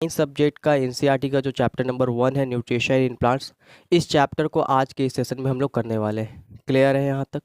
इस सब्जेक्ट का एनसीईआरटी का जो चैप्टर नंबर 1 है न्यूट्रिशन इन प्लांट्स, इस चैप्टर को आज के इस सेशन में हम लोग करने वाले हैं। क्लियर है यहाँ तक?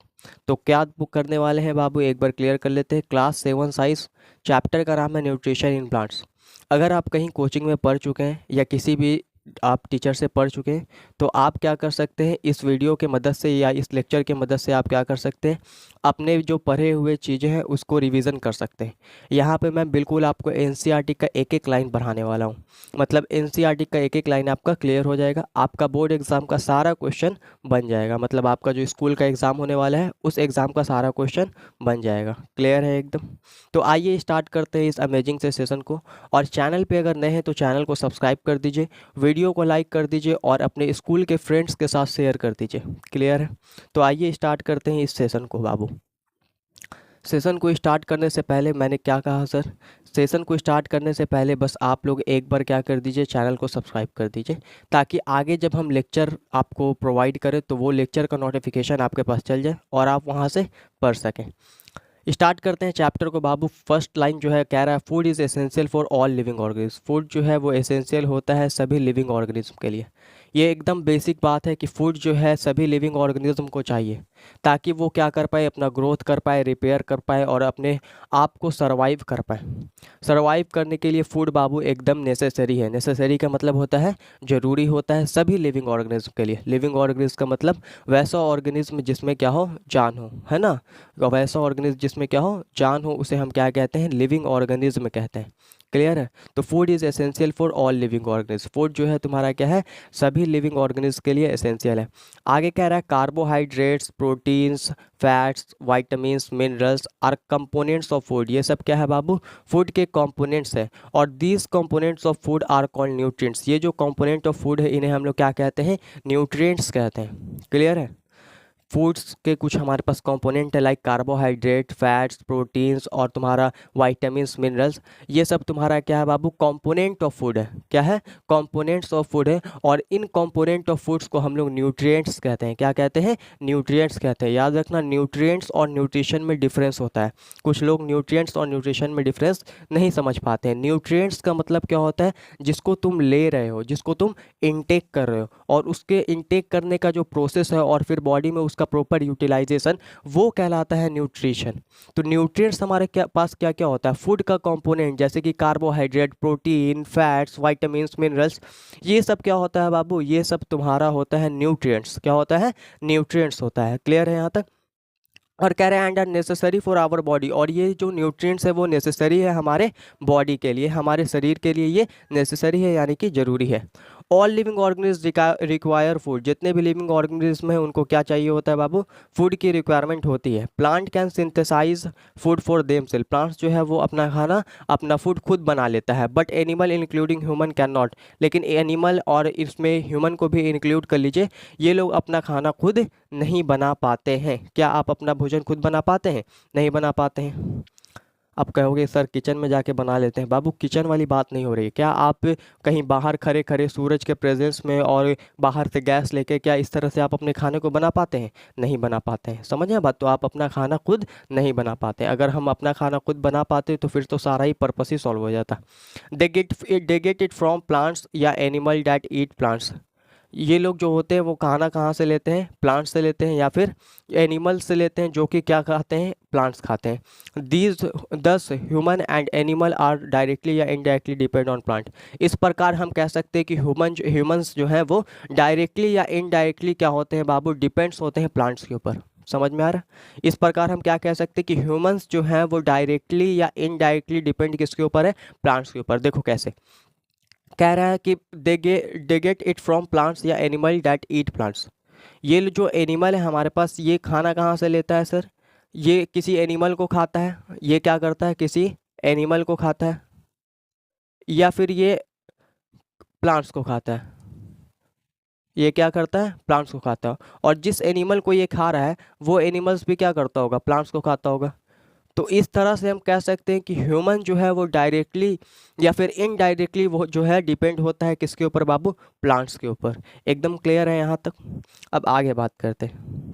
तो क्या बुक करने वाले हैं बाबू, एक बार क्लियर कर लेते हैं। क्लास 7 साइंस, चैप्टर का नाम है न्यूट्रिशन इन प्लांट्स। अगर आप कहीं कोचिंग में पढ़ चुके हैं या किसी भी आप टीचर से पढ़ चुके हैं तो आप क्या कर सकते हैं, इस वीडियो के मदद से या इस लेक्चर के मदद से आप क्या कर सकते हैं, अपने जो पढ़े हुए चीज़ें हैं उसको रिवीजन कर सकते हैं। यहाँ पे मैं बिल्कुल आपको एनसीईआरटी का एक एक लाइन पढ़ाने वाला हूँ। मतलब एनसीईआरटी का एक एक लाइन आपका क्लियर हो जाएगा, आपका बोर्ड एग्जाम का सारा क्वेश्चन बन जाएगा। मतलब आपका जो स्कूल का एग्ज़ाम होने वाला है उस एग्ज़ाम का सारा क्वेश्चन बन जाएगा। क्लियर है एकदम? तो आइए स्टार्ट करते हैं इस अमेजिंग से सेशन को। और चैनल पे अगर नए हैं तो चैनल को सब्सक्राइब कर दीजिए, वीडियो को लाइक कर दीजिए और अपने स्कूल के फ्रेंड्स के साथ शेयर कर दीजिए। क्लियर है? तो आइए स्टार्ट करते हैं इस सेशन को बाबू। सेशन को स्टार्ट करने से पहले मैंने क्या कहा सर, सेशन को स्टार्ट करने से पहले बस आप लोग एक बार क्या कर दीजिए, चैनल को सब्सक्राइब कर दीजिए, ताकि आगे जब हम लेक्चर आपको प्रोवाइड करें तो वो लेक्चर का नोटिफिकेशन आपके पास चल जाए और आप वहाँ से पढ़ सकें। स्टार्ट करते हैं चैप्टर को बाबू। फर्स्ट लाइन जो है कह रहा है food is essential for all living organism. Food जो है वो एसेंशियल होता है सभी लिविंग ऑर्गेनिज्म के लिए। ये एकदम बेसिक बात है कि फूड जो है सभी लिविंग ऑर्गेनिज्म को चाहिए, ताकि वो क्या कर पाए, अपना ग्रोथ कर पाए, रिपेयर कर पाए और अपने आप को सर्वाइव कर पाए। सर्वाइव करने के लिए फूड बाबू एकदम नेसेसरी है। नेसेसरी का मतलब होता है ज़रूरी होता है सभी लिविंग ऑर्गेनिज्म के लिए। लिविंग ऑर्गेनिज्म का मतलब वैसा ऑर्गेनिज्म जिसमें क्या हो, जान हो, है ना। वैसा ऑर्गेनिज्म जिसमें क्या हो, जान हो, उसे हम क्या कहते हैं, लिविंग ऑर्गेनिज्म कहते हैं। क्लियर है? तो food is essential for all living organism. Food जो है तुम्हारा क्या है, सभी लिविंग ऑर्गेनिज्म के लिए एसेंशियल है। आगे कह रहा है carbohydrates, proteins, fats, vitamins, minerals are components of food. ये सब क्या है बाबू, फूड के कंपोनेंट्स है। और these components of food are called nutrients. ये जो कंपोनेंट ऑफ फूड है इन्हें हम लोग क्या कहते हैं, न्यूट्रिएंट्स कहते हैं। क्लियर है? फूड्स के कुछ हमारे पास कंपोनेंट है लाइक कार्बोहाइड्रेट, फैट्स, प्रोटीन्स और तुम्हारा वाइटामिन्स, मिनरल्स। ये सब तुम्हारा क्या है बाबू, कंपोनेंट ऑफ फूड है। क्या है, कंपोनेंट्स ऑफ फूड है। और इन कंपोनेंट ऑफ फूड्स को हम लोग न्यूट्रिएंट्स कहते हैं। क्या कहते हैं, न्यूट्रिएंट्स कहते हैं। याद रखना, न्यूट्रिएंट्स और न्यूट्रिशन में डिफरेंस होता है। कुछ लोग न्यूट्रिएंट्स और न्यूट्रिशन में डिफरेंस नहीं समझ पाते हैं। न्यूट्रिएंट्स का मतलब क्या होता है, जिसको तुम ले रहे हो, जिसको तुम इनटेक कर रहे हो, और उसके इनटेक करने का जो प्रोसेस है और फिर बॉडी में उसका प्रॉपर यूटिलाइजेशन, वो कहलाता है न्यूट्रिशन। तो न्यूट्रिएंट्स हमारे क्या पास क्या क्या होता है, फूड का कंपोनेंट जैसे कि carbohydrate, protein, fats, vitamins, minerals, ये सब क्या होता है बाबू, ये सब तुम्हारा होता है न्यूट्रिएंट्स। क्या होता है, न्यूट्रिएंट्स होता है। क्लियर है यहाँ तक? और कह रहे हैं and are necessary for our body. और ये जो न्यूट्रिएंट्स है वो नेसेसरी है हमारे बॉडी के लिए, हमारे शरीर के लिए ये नेसेसरी है, यानी कि ज़रूरी है। All living organism require food. जितने भी लिविंग ऑर्गेनिज्म हैं उनको क्या चाहिए होता है बाबू, फूड की रिक्वायरमेंट होती है। Plant can synthesize food for themselves. Plants जो है वो अपना खाना, अपना फूड खुद बना लेता है। But animal including human can not. लेकिन एनिमल और इसमें ह्यूमन को भी इंक्लूड कर लीजिए, ये लोग अपना खाना खुद नहीं बना पाते हैं। क्या आप अपना भोजन खुद बना पाते हैं? नहीं बना पाते हैं। आप कहोगे सर किचन में जाके बना लेते हैं। बाबू किचन वाली बात नहीं हो रही है। क्या आप कहीं बाहर खड़े खड़े सूरज के प्रेजेंस में और बाहर से गैस लेके, क्या इस तरह से आप अपने खाने को बना पाते हैं? नहीं बना पाते हैं। समझे बात? तो आप अपना खाना खुद नहीं बना पाते। अगर हम अपना खाना खुद बना पाते तो फिर तो सारा ही पर्पस ही सॉल्व हो जाता। They get it from plants या एनिमल दैट ईट प्लांट्स। ये लोग जो होते हैं वो खाना कहाँ से लेते हैं, प्लांट्स से लेते हैं या फिर एनिमल्स से लेते हैं, जो कि क्या खाते हैं, प्लांट्स खाते हैं। These thus human and animal are directly या इनडायरेक्टली डिपेंड ऑन प्लांट। इस प्रकार हम कह सकते हैं कि ह्यूमंस जो हैं वो डायरेक्टली या इनडायरेक्टली क्या होते हैं बाबू, डिपेंड्स होते हैं प्लांट्स के ऊपर। समझ में आ रहा है? इस प्रकार हम क्या कह सकते हैं कि ह्यूमंस जो हैं वो डायरेक्टली या इनडायरेक्टली डिपेंड किसके ऊपर है, प्लांट्स के ऊपर। देखो कैसे कह रहा है कि they get it from plants या एनिमल दैट ईट प्लांट्स। ये जो एनिमल है हमारे पास, ये खाना कहाँ से लेता है सर, ये किसी एनिमल को खाता है। ये क्या करता है, किसी एनिमल को खाता है, या फिर ये प्लांट्स को खाता है। ये क्या करता है, प्लांट्स को खाता है। और जिस एनिमल को ये खा रहा है वो एनिमल्स भी क्या करता होगा, प्लांट्स को खाता होगा। तो इस तरह से हम कह सकते हैं कि ह्यूमन जो है वो डायरेक्टली या फिर इनडायरेक्टली वो जो है डिपेंड होता है किसके ऊपर बाबू, प्लांट्स के ऊपर। एकदम क्लियर है यहाँ तक? अब आगे बात करते हैं।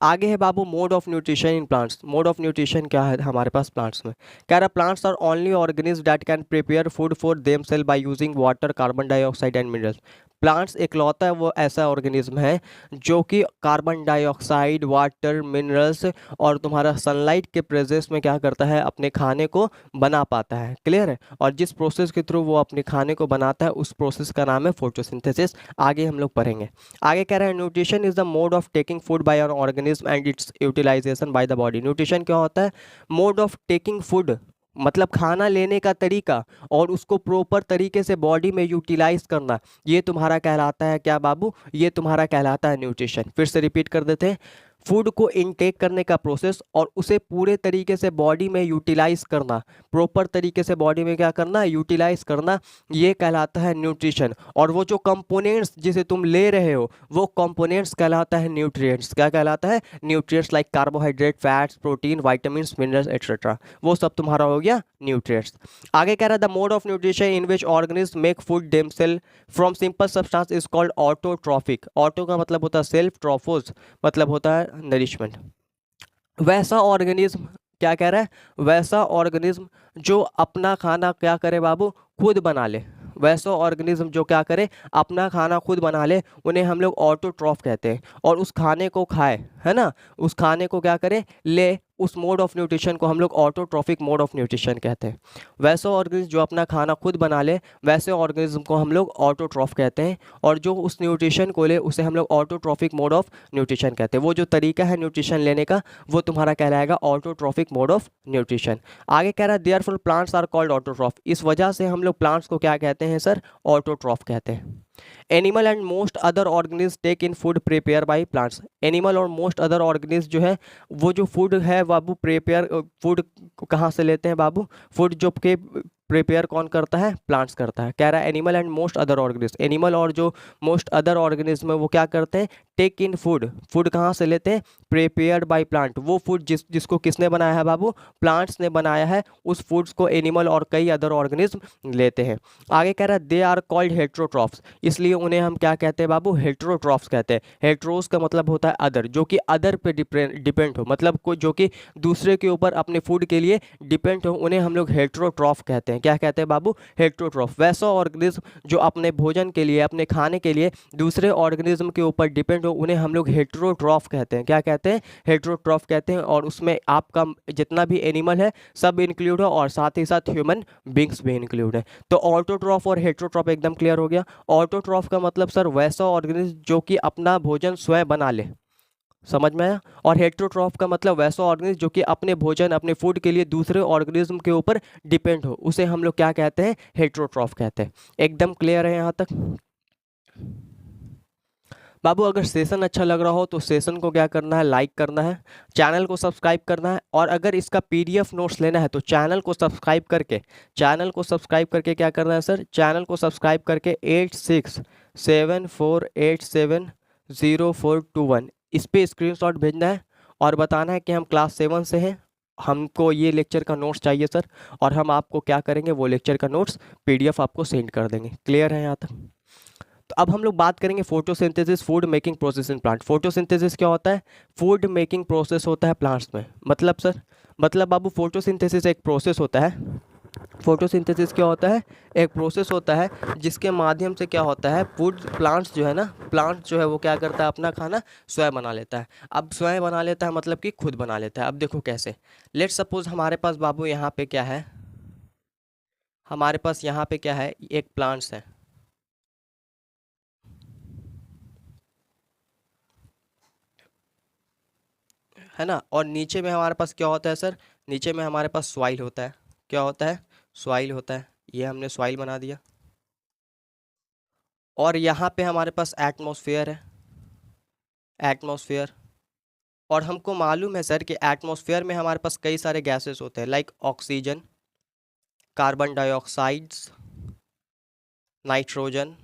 आगे है बाबू mode of nutrition in plants. Mode of nutrition क्या है हमारे पास प्लांट्स में, कह रहा plants are only organism that can prepare food for themself by using water, carbon dioxide and minerals. Plants इकलौता है वो ऐसा ऑर्गेनिज्म है जो कि कार्बन डाइऑक्साइड, वाटर, मिनरल्स और तुम्हारा सनलाइट के प्रेजेंस में क्या करता है, अपने खाने को बना पाता है। क्लियर है। और जिस प्रोसेस के थ्रू वो अपने खाने को बनाता है उस प्रोसेस का नाम है फोटोसिंथेसिस। आगे हम लोग पढ़ेंगे। आगे कह रहा है nutrition is the mode of taking food by an organism and its utilization by the body. Nutrition क्या होता है, मोड ऑफ टेकिंग फूड मतलब खाना लेने का तरीका और उसको प्रॉपर तरीके से बॉडी में यूटिलाइज करना, ये तुम्हारा कहलाता है क्या बाबू, ये तुम्हारा कहलाता है न्यूट्रिशन। फिर से रिपीट कर देते हैं, फूड को इनटेक करने का प्रोसेस और उसे पूरे तरीके से बॉडी में यूटिलाइज करना, प्रॉपर तरीके से बॉडी में क्या करना, यूटिलाइज करना, ये कहलाता है न्यूट्रिशन। और वो जो कंपोनेंट्स जिसे तुम ले रहे हो वो कंपोनेंट्स कहलाता है न्यूट्रिएंट्स। क्या कहलाता है, nutrients like carbohydrate, fats, protein, vitamins, minerals etcetera, वो सब तुम्हारा हो गया न्यूट्रिएंट्स। आगे कह रहा है the mode of nutrition in which organism make food themselves from simple substance is called autotrophic. Auto का मतलब होता है सेल्फ, ट्रॉफोस मतलब होता है नरिशमेंट। वैसा ऑर्गेनिज्म, क्या कह रहा है, वैसा ऑर्गेनिज्म जो अपना खाना क्या करे बाबू, खुद बना ले। वैसा ऑर्गेनिज्म जो क्या करे, अपना खाना खुद बना ले, उन्हें हम लोग ऑटोट्रॉफ कहते हैं। और उस खाने को खाए, है ना, उस खाने को क्या करे, ले, उस मोड ऑफ न्यूट्रिशन को हम लोग ऑटोट्रॉफिक मोड ऑफ न्यूट्रिशन कहते हैं। वैसा ऑर्गेनिज्म जो अपना खाना खुद बना ले, वैसे ऑर्गेनिज्म को हम लोग ऑटोट्रॉफ कहते हैं। और जो उस न्यूट्रिशन को ले उसे हम लोग ऑटोट्रॉफिक मोड ऑफ न्यूट्रिशन कहते हैं। वो जो तरीका है न्यूट्रिशन लेने का वो तुम्हारा कहलाएगा ऑटोट्रॉफिक मोड ऑफ न्यूट्रिशन। आगे कह रहा है therefore plants are called autotroph. इस वजह से हम लोग प्लांट्स को क्या कहते हैं सर, ऑटोट्रॉफ कहते हैं। Animal and most other organism take in food prepare by plants. Animal और मोस्ट अदर ऑर्गेनिज्म जो है वो जो फूड है बाबू, प्रिपेयर फूड कहाँ से लेते हैं बाबू, फूड जो के प्रिपेयर कौन करता है, प्लांट्स करता है। कह रहा है animal and most other organism, animal और जो मोस्ट अदर ऑर्गेनिज्म है वो क्या करते हैं, टेक इन फूड, फूड कहाँ से लेते हैं, प्रिपेयर्ड बाय प्लांट। वो फूड जिसको किसने बनाया है बाबू, प्लांट्स ने बनाया है, उस फूड्स को एनिमल और कई अदर ऑर्गेनिज्म लेते हैं। आगे कह रहा है दे आर कॉल्ड हेट्रोट्रॉफ्स, इसलिए उन्हें हम क्या कहते हैं बाबू, हेट्रोट्रॉफ्स कहते हैं। हेट्रोस का मतलब होता है अदर, जो कि अदर पे डिपेंड हो, मतलब कोई जो कि दूसरे के ऊपर अपने फूड के लिए डिपेंड हो, उन्हें हम लोग हेट्रोट्रॉफ कहते हैं। क्या कहते हैं बाबू, हेट्रोट्रॉफ। वैसा ऑर्गेनिज्म जो अपने भोजन के लिए, अपने खाने के लिए दूसरे ऑर्गेनिज्म के ऊपर डिपेंड हो, उन्हें हम लोग हेट्रोट्रॉफ कहते हैं। क्या कहते हैं, हेट्रोट्रॉफ कहते हैं। और उसमें आपका जितना भी एनिमल है सब इंक्लूड है और साथ ही साथ ह्यूमन बींग्स भी इंक्लूड है। तो ऑटोट्रॉफ और हेट्रोट्रॉफ एकदम क्लियर हो गया। ऑटोट्रॉफ का मतलब सर वैसा ऑर्गेनिज्म जो कि अपना भोजन स्वयं बना ले, समझ में आया। और हेट्रोट्रॉफ का मतलब वैसा ऑर्गेनिज्म जो कि अपने भोजन, अपने फूड के लिए दूसरे ऑर्गेनिज्म के ऊपर डिपेंड हो, उसे हम लोग क्या कहते हैं, हेट्रोट्रॉफ कहते हैं। एकदम क्लियर है यहाँ तक बाबू। अगर सेशन अच्छा लग रहा हो तो सेशन को क्या करना है, लाइक करना है, चैनल को सब्सक्राइब करना है। और अगर इसका पीडीएफ नोट्स लेना है तो चैनल को सब्सक्राइब करके क्या करना है सर, चैनल को सब्सक्राइब करके 8674870421 इस पे स्क्रीनशॉट भेजना है और बताना है कि हम क्लास 7 से हैं, हमको ये लेक्चर का नोट्स चाहिए सर। और हम आपको क्या करेंगे, वो लेक्चर का नोट्स पीडीएफ आपको सेंड कर देंगे। क्लियर है यहाँ तक। तो अब हम लोग बात करेंगे photosynthesis, food making process in plant. Photosynthesis क्या होता है, फूड मेकिंग प्रोसेस होता है प्लांट्स में। मतलब सर, मतलब बाबू फोटोसिंथेसिस एक प्रोसेस होता है। फोटोसिंथेसिस क्या होता है, एक प्रोसेस होता है जिसके माध्यम से क्या होता है, फूड प्लांट्स जो है ना, प्लांट्स जो है वो क्या करता है, अपना खाना स्वयं बना लेता है। अब स्वयं बना लेता है मतलब कि खुद बना लेता है। अब देखो कैसे, लेट्स सपोज हमारे पास बाबू यहाँ पे क्या है, हमारे पास यहाँ पे क्या है, एक प्लांट्स है ना। और नीचे में हमारे पास क्या होता है सर, नीचे में हमारे पास सॉइल होता है। क्या होता है, सॉइल होता है। ये हमने सॉइल बना दिया। और यहाँ पे हमारे पास एटमॉस्फेयर है, एटमॉस्फेयर। और हमको मालूम है सर कि एटमॉस्फेयर में हमारे पास कई सारे गैसेस होते हैं, like oxygen, carbon dioxides, nitrogen,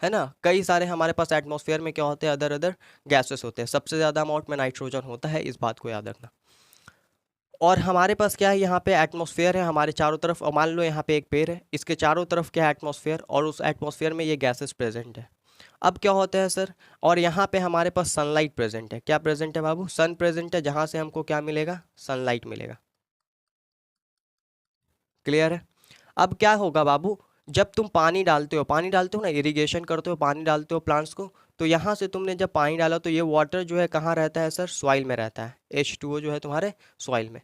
है ना। कई सारे हमारे पास एटमॉस्फेयर में क्या होते हैं, अदर अदर गैसेस होते हैं। सबसे ज़्यादा अमाउंट में नाइट्रोजन होता है, इस बात को याद रखना। और हमारे पास क्या है, यहाँ पे एटमॉस्फेयर है हमारे चारों तरफ। और मान लो यहाँ पे एक पेड़ है, इसके चारों तरफ क्या है, एटमॉस्फेयर। और उस एटमॉस्फेयर में ये गैसेस प्रेजेंट है। अब क्या होता है सर, और यहाँ पे हमारे पास सनलाइट प्रेजेंट है। क्या प्रेजेंट है बाबू? सन प्रेजेंट है, जहाँ से हमको क्या मिलेगा? सनलाइट मिलेगा। क्लियर है? अब क्या होगा बाबू, जब तुम पानी डालते हो ना, इरिगेशन करते हो, पानी डालते हो प्लांट्स को, तो यहाँ से तुमने जब पानी डाला तो ये वाटर जो है कहाँ रहता है सर? सॉइल में रहता है। H2O जो है तुम्हारे सॉइल में।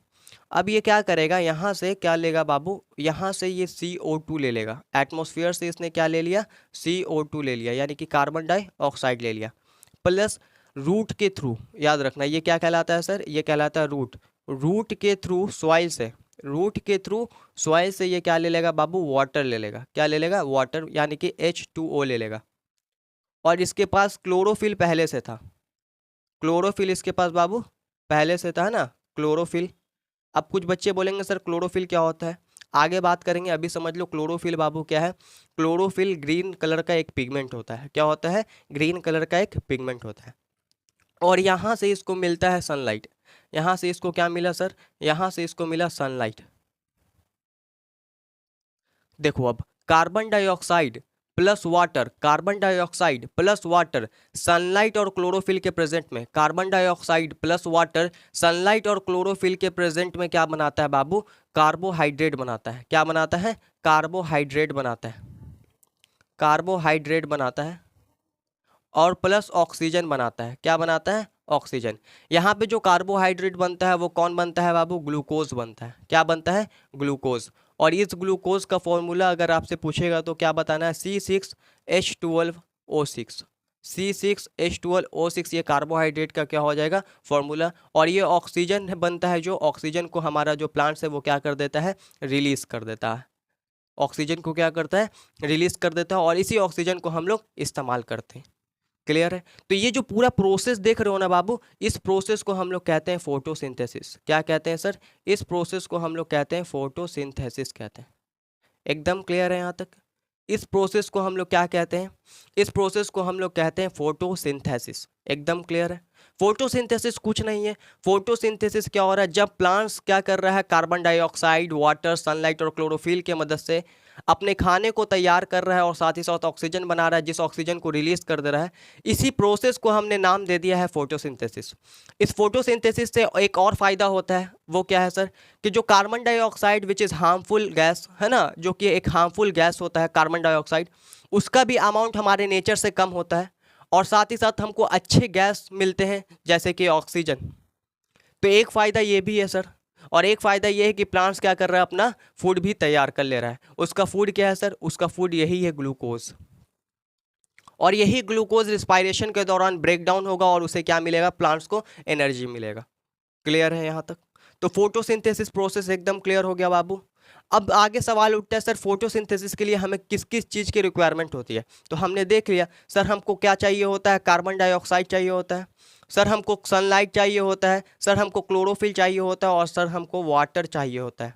अब ये क्या करेगा, यहाँ से क्या लेगा बाबू, यहाँ से ये CO2 ले लेगा। एटमॉस्फेयर से इसने क्या ले लिया? CO2 ले लिया, यानी कि कार्बन डाइऑक्साइड ले लिया। प्लस रूट के थ्रू, याद रखना ये क्या कहलाता है सर? ये कहलाता है रूट। रूट के थ्रू सॉइल से, रूट के थ्रू सॉइल से ये क्या ले लेगा बाबू? वाटर ले लेगा। क्या ले लेगा? वाटर, यानी कि H2O ले लेगा। और इसके पास क्लोरोफिल पहले से था। क्लोरोफिल इसके पास बाबू पहले से था ना, क्लोरोफिल। अब कुछ बच्चे बोलेंगे सर क्लोरोफिल क्या होता है? आगे बात करेंगे, अभी समझ लो क्लोरोफिल बाबू क्या है। क्लोरोफिल ग्रीन कलर का एक पिगमेंट होता है। क्या होता है? ग्रीन कलर का एक पिगमेंट होता है। और यहाँ से इसको मिलता है सनलाइट। यहाँ से इसको क्या मिला सर? यहाँ से इसको मिला सनलाइट। देखो अब, carbon dioxide plus water, carbon dioxide plus water, sunlight और क्लोरोफिल के प्रेजेंट में, carbon dioxide plus water sunlight और क्लोरोफिल के प्रेजेंट में क्या बनाता है बाबू? कार्बोहाइड्रेट बनाता है। क्या बनाता है? कार्बोहाइड्रेट बनाता है। कार्बोहाइड्रेट बनाता है और प्लस ऑक्सीजन बनाता है। क्या बनाता है? ऑक्सीजन। यहाँ पे जो कार्बोहाइड्रेट बनता है वो कौन बनता है बाबू? ग्लूकोज बनता है। क्या बनता है? ग्लूकोज। और इस ग्लूकोज का फॉर्मूला अगर आपसे पूछेगा तो क्या बताना है? C6H12O6। C6H12O6 ये कार्बोहाइड्रेट का क्या हो जाएगा? फॉर्मूला। और ये ऑक्सीजन बनता है, जो ऑक्सीजन को हमारा जो प्लांट्स है वो क्या कर देता है? रिलीज कर देता है। ऑक्सीजन को क्या करता है? रिलीज कर देता है, और इसी ऑक्सीजन को हम लोग इस्तेमाल करते हैं। क्लियर है? तो ये जो पूरा प्रोसेस देख रहे हो ना बाबू, इस प्रोसेस को हम लोग कहते हैं फोटोसिंथेसिस। क्या कहते हैं सर? इस प्रोसेस को हम लोग कहते हैं फोटोसिंथेसिस कहते हैं। एकदम क्लियर है यहाँ तक? इस प्रोसेस को हम लोग क्या कहते हैं? इस प्रोसेस को हम लोग कहते हैं फोटोसिंथेसिस। एकदम क्लियर है? फोटोसिंथेसिस कुछ नहीं है। फोटोसिंथेसिस क्या हो रहा है? जब प्लांट्स क्या कर रहा है? कार्बन डाइऑक्साइड, वाटर, सनलाइट और क्लोरोफिल के मदद से अपने खाने को तैयार कर रहा है और साथ ही साथ ऑक्सीजन बना रहा है, जिस ऑक्सीजन को रिलीज कर दे रहा है। इसी प्रोसेस को हमने नाम दे दिया है फोटोसिंथेसिस। इस फोटोसिंथेसिस से एक और फायदा होता है, वो क्या है सर? कि जो carbon dioxide which is harmful gas है ना, जो कि एक हार्मफुल गैस होता है कार्बन डाइऑक्साइड, उसका भी अमाउंट हमारे नेचर से कम होता है। और साथ ही साथ हमको अच्छे गैस मिलते हैं जैसे कि ऑक्सीजन। तो एक फ़ायदा ये भी है सर। और एक फ़ायदा ये है कि प्लांट्स क्या कर रहा है? अपना फूड भी तैयार कर ले रहा है। उसका फूड क्या है सर? उसका फूड यही है, ग्लूकोज। और यही ग्लूकोज रिस्पायरेशन के दौरान ब्रेक डाउन होगा और उसे क्या मिलेगा? प्लांट्स को एनर्जी मिलेगा। क्लियर है यहाँ तक? तो फोटोसिंथेसिस प्रोसेस एकदम क्लियर हो गया बाबू। अब आगे सवाल उठता है, सर फोटोसिंथेसिस के लिए हमें किस किस चीज़ की रिक्वायरमेंट होती है? तो हमने देख लिया सर, हमको क्या चाहिए होता है? कार्बन डाइऑक्साइड चाहिए होता है। सर हमको सनलाइट चाहिए होता है। सर हमको क्लोरोफिल चाहिए होता है। और सर हमको वाटर चाहिए होता है।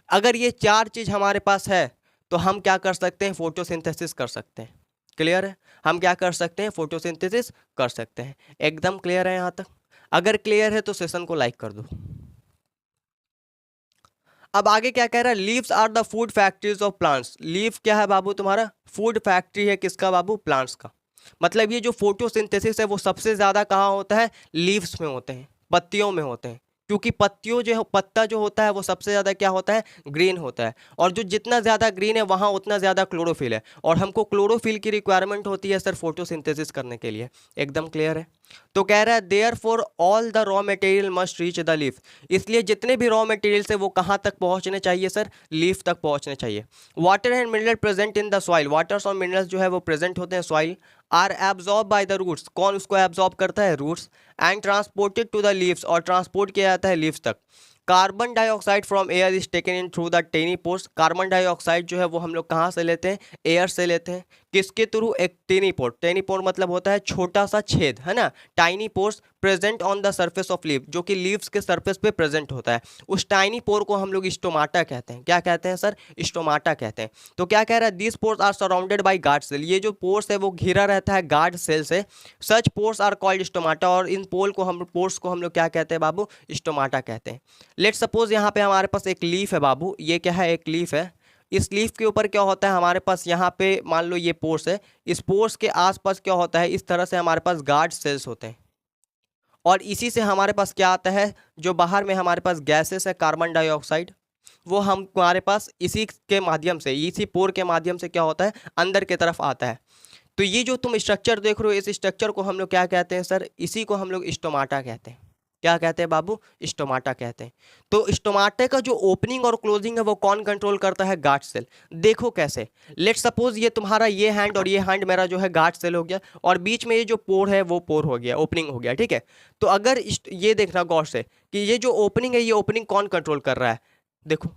अगर ये चार चीज़ हमारे पास है तो हम क्या कर सकते हैं? फोटोसिंथेसिस कर सकते हैं। क्लियर है? हम क्या कर सकते हैं? फोटोसिंथेसिस कर सकते हैं। एकदम क्लियर है यहाँ तक? अगर क्लियर है तो सेशन को लाइक कर दो। अब आगे क्या कह रहा है? Leaves are the food factories of plants. Leave क्या है बाबू? तुम्हारा फूड फैक्ट्री है। किसका बाबू? प्लांट्स का। मतलब ये जो फोटोसिंथेसिस है वो सबसे ज्यादा कहाँ होता है? लीव्स में होते हैं, पत्तियों में होते हैं। क्योंकि पत्तियों जो पत्ता जो होता है वो सबसे ज़्यादा क्या होता है? ग्रीन होता है। और जो जितना ज़्यादा ग्रीन है वहाँ उतना ज़्यादा क्लोरोफिल है। और हमको क्लोरोफिल की रिक्वायरमेंट होती है सर फोटोसिंथेसिस करने के लिए। एकदम क्लियर है? तो कह रहा है therefore all the raw material must reach the leaf. इसलिए जितने भी रॉ मटेरियल्स है वो कहाँ तक पहुँचने चाहिए सर? लीफ तक पहुँचने चाहिए। Water and mineral present in the soil, waters और मिनरल्स जो है वो प्रेजेंट होते हैं soil. Are absorb by the roots, कौन उसको एब्जॉर्ब करता है? Roots. And transported to the leaves, और ट्रांसपोर्ट किया जाता है लीव्स तक। Carbon dioxide from air is taken in through the tiny pores. Carbon dioxide जो है वो हम लोग कहाँ से लेते हैं? एयर से लेते हैं। किसके थ्रू? एक टेनी पोर। टेनी पोर मतलब होता है छोटा सा छेद, है ना? Tiny pores present on the surface of leave, जो कि लीव्स के सर्फेस पे प्रेजेंट होता है। उस टाइनी पोर को हम लोग स्टोमाटा कहते हैं। क्या कहते हैं सर? स्टोमाटा कहते हैं। तो क्या कह रहा है? These pores are surrounded by guard cell. ये जो पोर्स है वो घिरा रहता है गार्ड सेल से। सच पोर्स आर कॉल्ड स्टोमाटा। और इन पोर्स को हम लोग क्या कहते हैं बाबू? स्टोमाटा कहते हैं। लेट सपोज यहाँ पे हमारे पास एक लीफ है बाबू। ये क्या है? एक लीफ है। इस लीफ के ऊपर क्या होता है हमारे पास, यहाँ पे मान लो ये पोर्स है, इस पोर्स के आसपास क्या होता है, इस तरह से हमारे पास गार्ड सेल्स होते हैं, और इसी से हमारे पास क्या आता है, जो बाहर में हमारे पास गैसेस है कार्बन डाइऑक्साइड, वो हम हमारे पास इसी के माध्यम से, इसी पोर के माध्यम से क्या होता है, अंदर की तरफ आता है। तो ये जो तुम स्ट्रक्चर देख रहे हो, इस स्ट्रक्चर को हम लोग क्या कहते हैं सर, इसी को हम लोग स्टोमाटा कहते हैं। क्या कहते हैं बाबू, स्टोमाटा कहते हैं। तो स्टोमाटा का जो ओपनिंग और क्लोजिंग है वो कौन कंट्रोल करता है, गार्ड सेल। देखो कैसे, लेट सपोज ये तुम्हारा ये हैंड और ये हैंड मेरा जो है गार्ड सेल हो गया, और बीच में ये जो पोर है वो पोर हो गया, ओपनिंग हो गया, ठीक है। तो अगर ये देखना गौर से कि ये जो ओपनिंग है, ये ओपनिंग कौन कंट्रोल कर रहा है, देखो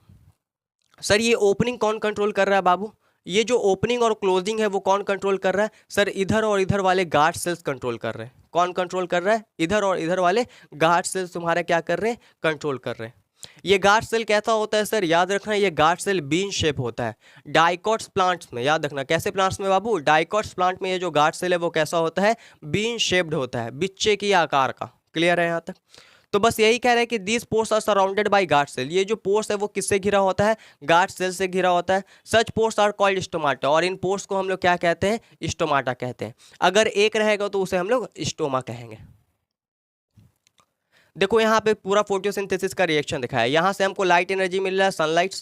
सर ये ओपनिंग कौन कंट्रोल कर रहा है बाबू, ये जो ओपनिंग और क्लोजिंग है वो कौन कंट्रोल कर रहा है, सर इधर और इधर वाले गार्ड सेल्स कंट्रोल कर रहे हैं। कौन कंट्रोल कर रहा है, इधर और इधर वाले गार्ड सेल्स तुम्हारे क्या कर रहे हैं, कंट्रोल कर रहे हैं। ये गार्ड सेल कैसा होता है सर, याद रखना, ये गार्ड सेल बीन शेप होता है। डाइकोट्स प्लांट्स में, याद रखना कैसे प्लांट्स में बाबू, डाइकोट्स प्लांट में ये जो गार्ड सेल है वो कैसा होता है, बीन शेप्ड होता है, बिच्चे की आकार का। क्लियर है यहाँ तक। तो बस यही कह रहे हैं कि these pores are surrounded by guard cell, ये जो पोर्स है वो किससे घिरा होता है, गार्ड सेल से घिरा होता है। सच पोर्स आर कॉल्ड स्टोमाटा, और इन पोर्स को हम लोग क्या कहते हैं, स्टोमाटा कहते हैं। अगर एक रहेगा तो उसे हम लोग स्टोमा कहेंगे। देखो यहाँ पे पूरा फोटोसिंथेसिस का रिएक्शन दिखाया है, यहाँ से हमको लाइट एनर्जी मिल रहा है, सनलाइट,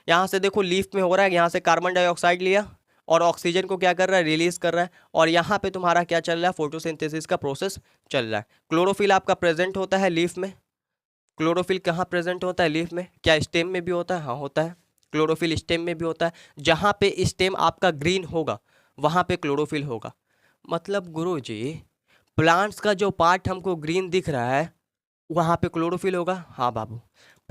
यहाँ से देखो लीफ में हो रहा है, यहाँ से कार्बन डाइऑक्साइड लिया और ऑक्सीजन को क्या कर रहा है, रिलीज कर रहा है, और यहाँ पे तुम्हारा क्या चल रहा है, फोटोसिंथेसिस का प्रोसेस चल रहा है। क्लोरोफिल आपका प्रेजेंट होता है लीफ में। क्लोरोफिल कहाँ प्रेजेंट होता है, लीफ में। क्या स्टेम में भी होता है, हाँ होता है, क्लोरोफिल स्टेम में भी होता है। जहाँ पे स्टेम आपका ग्रीन होगा वहाँ पे क्लोरोफिल होगा। मतलब गुरुजी प्लांट्स का जो पार्ट हमको ग्रीन दिख रहा है वहाँ पे क्लोरोफिल होगा, हाँ बाबू।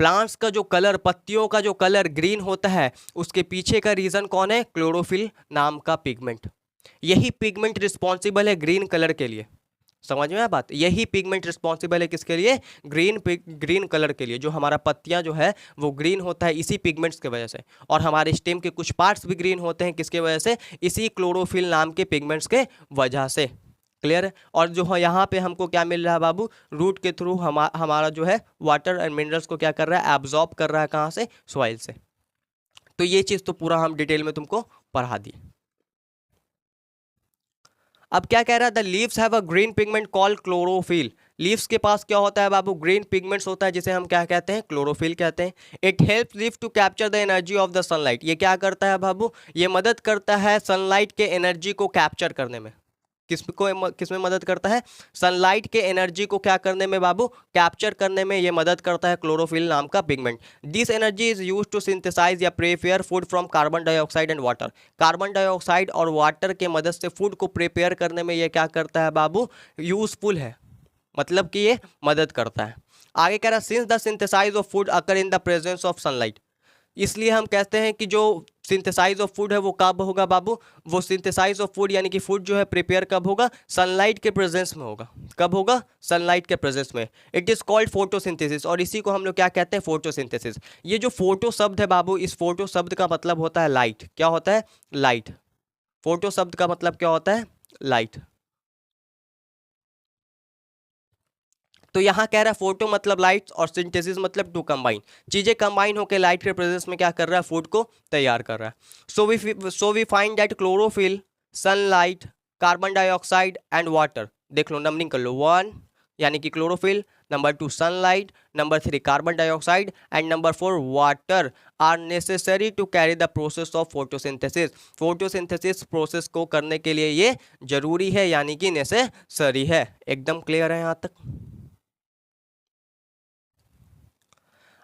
प्लांट्स का जो कलर, पत्तियों का जो कलर ग्रीन होता है, उसके पीछे का रीजन कौन है, क्लोरोफिल नाम का पिगमेंट। यही पिगमेंट रिस्पॉन्सिबल है ग्रीन कलर के लिए। समझ में आया बात, यही पिगमेंट रिस्पॉन्सिबल है किसके लिए, ग्रीन कलर के लिए। जो हमारा पत्तियां जो है वो ग्रीन होता है इसी पिगमेंट्स के वजह से, और हमारे स्टेम के कुछ पार्ट्स भी ग्रीन होते हैं किसके वजह से, इसी क्लोरोफिल नाम के पिगमेंट्स के वजह से। क्लियर है। और जो है यहाँ पे हमको क्या मिल रहा है बाबू, रूट के थ्रू हमारा जो है वाटर एंड मिनरल्स को क्या कर रहा है, एब्जॉर्ब कर रहा है, कहाँ से, सॉइल से। तो ये चीज़ तो पूरा हम डिटेल में तुमको पढ़ा दिए। अब क्या कह रहा है, the leaves have a green pigment called chlorophyll. Leaves के पास क्या होता है बाबू, ग्रीन पिगमेंट्स होता है, जिसे हम क्या कहते हैं, क्लोरोफिल कहते हैं। It helps leaf to capture the energy of the sunlight. ये क्या करता है बाबू, ये मदद करता है सनलाइट के एनर्जी को कैप्चर करने में। किसमें मदद करता है, सनलाइट के एनर्जी को क्या करने में बाबू, कैप्चर करने में ये मदद करता है क्लोरोफिल नाम का pigment. This energy is used to synthesise या prepare food from carbon dioxide and water. Carbon dioxide और वाटर के मदद से फूड को प्रिपेयर करने में ये क्या करता है बाबू, यूजफुल है, मतलब कि ये मदद करता है। आगे कह रहा है, since the synthesize of food occur in the presence of sunlight. इसलिए हम कहते हैं कि जो सिंथेसाइज ऑफ फूड है वो कब होगा बाबू, वो सिंथेसाइज ऑफ फूड यानी कि फूड जो है प्रिपेयर कब होगा, सनलाइट के प्रेजेंस में होगा। कब होगा, सनलाइट के प्रेजेंस में। इट इज कॉल्ड फोटोसिंथेसिस, और इसी को हम लोग क्या कहते हैं, फोटोसिंथेसिस। ये जो फोटो शब्द है बाबू, इस फोटो शब्द का मतलब होता है लाइट। क्या होता है, लाइट। फोटो शब्द का मतलब क्या होता है, लाइट। तो यहाँ कह रहा है फोटो मतलब लाइट और सिंथेसिस मतलब टू कंबाइन, चीजें कंबाइन होकर लाइट के प्रेजेंस में क्या कर रहा है, फूड को तैयार कर रहा है। So we find that chlorophyll, sunlight, carbon dioxide and water. देख लो, नंबरिंग कर लो, 1 यानी कि chlorophyll, number 2 sunlight, number 3 carbon dioxide and number 4 water are necessary to carry the process of photosynthesis. Photosynthesis process को करने के लिए ये जरूरी है, यानी कि नेसेसरी है। एकदम क्लियर है यहाँ तक।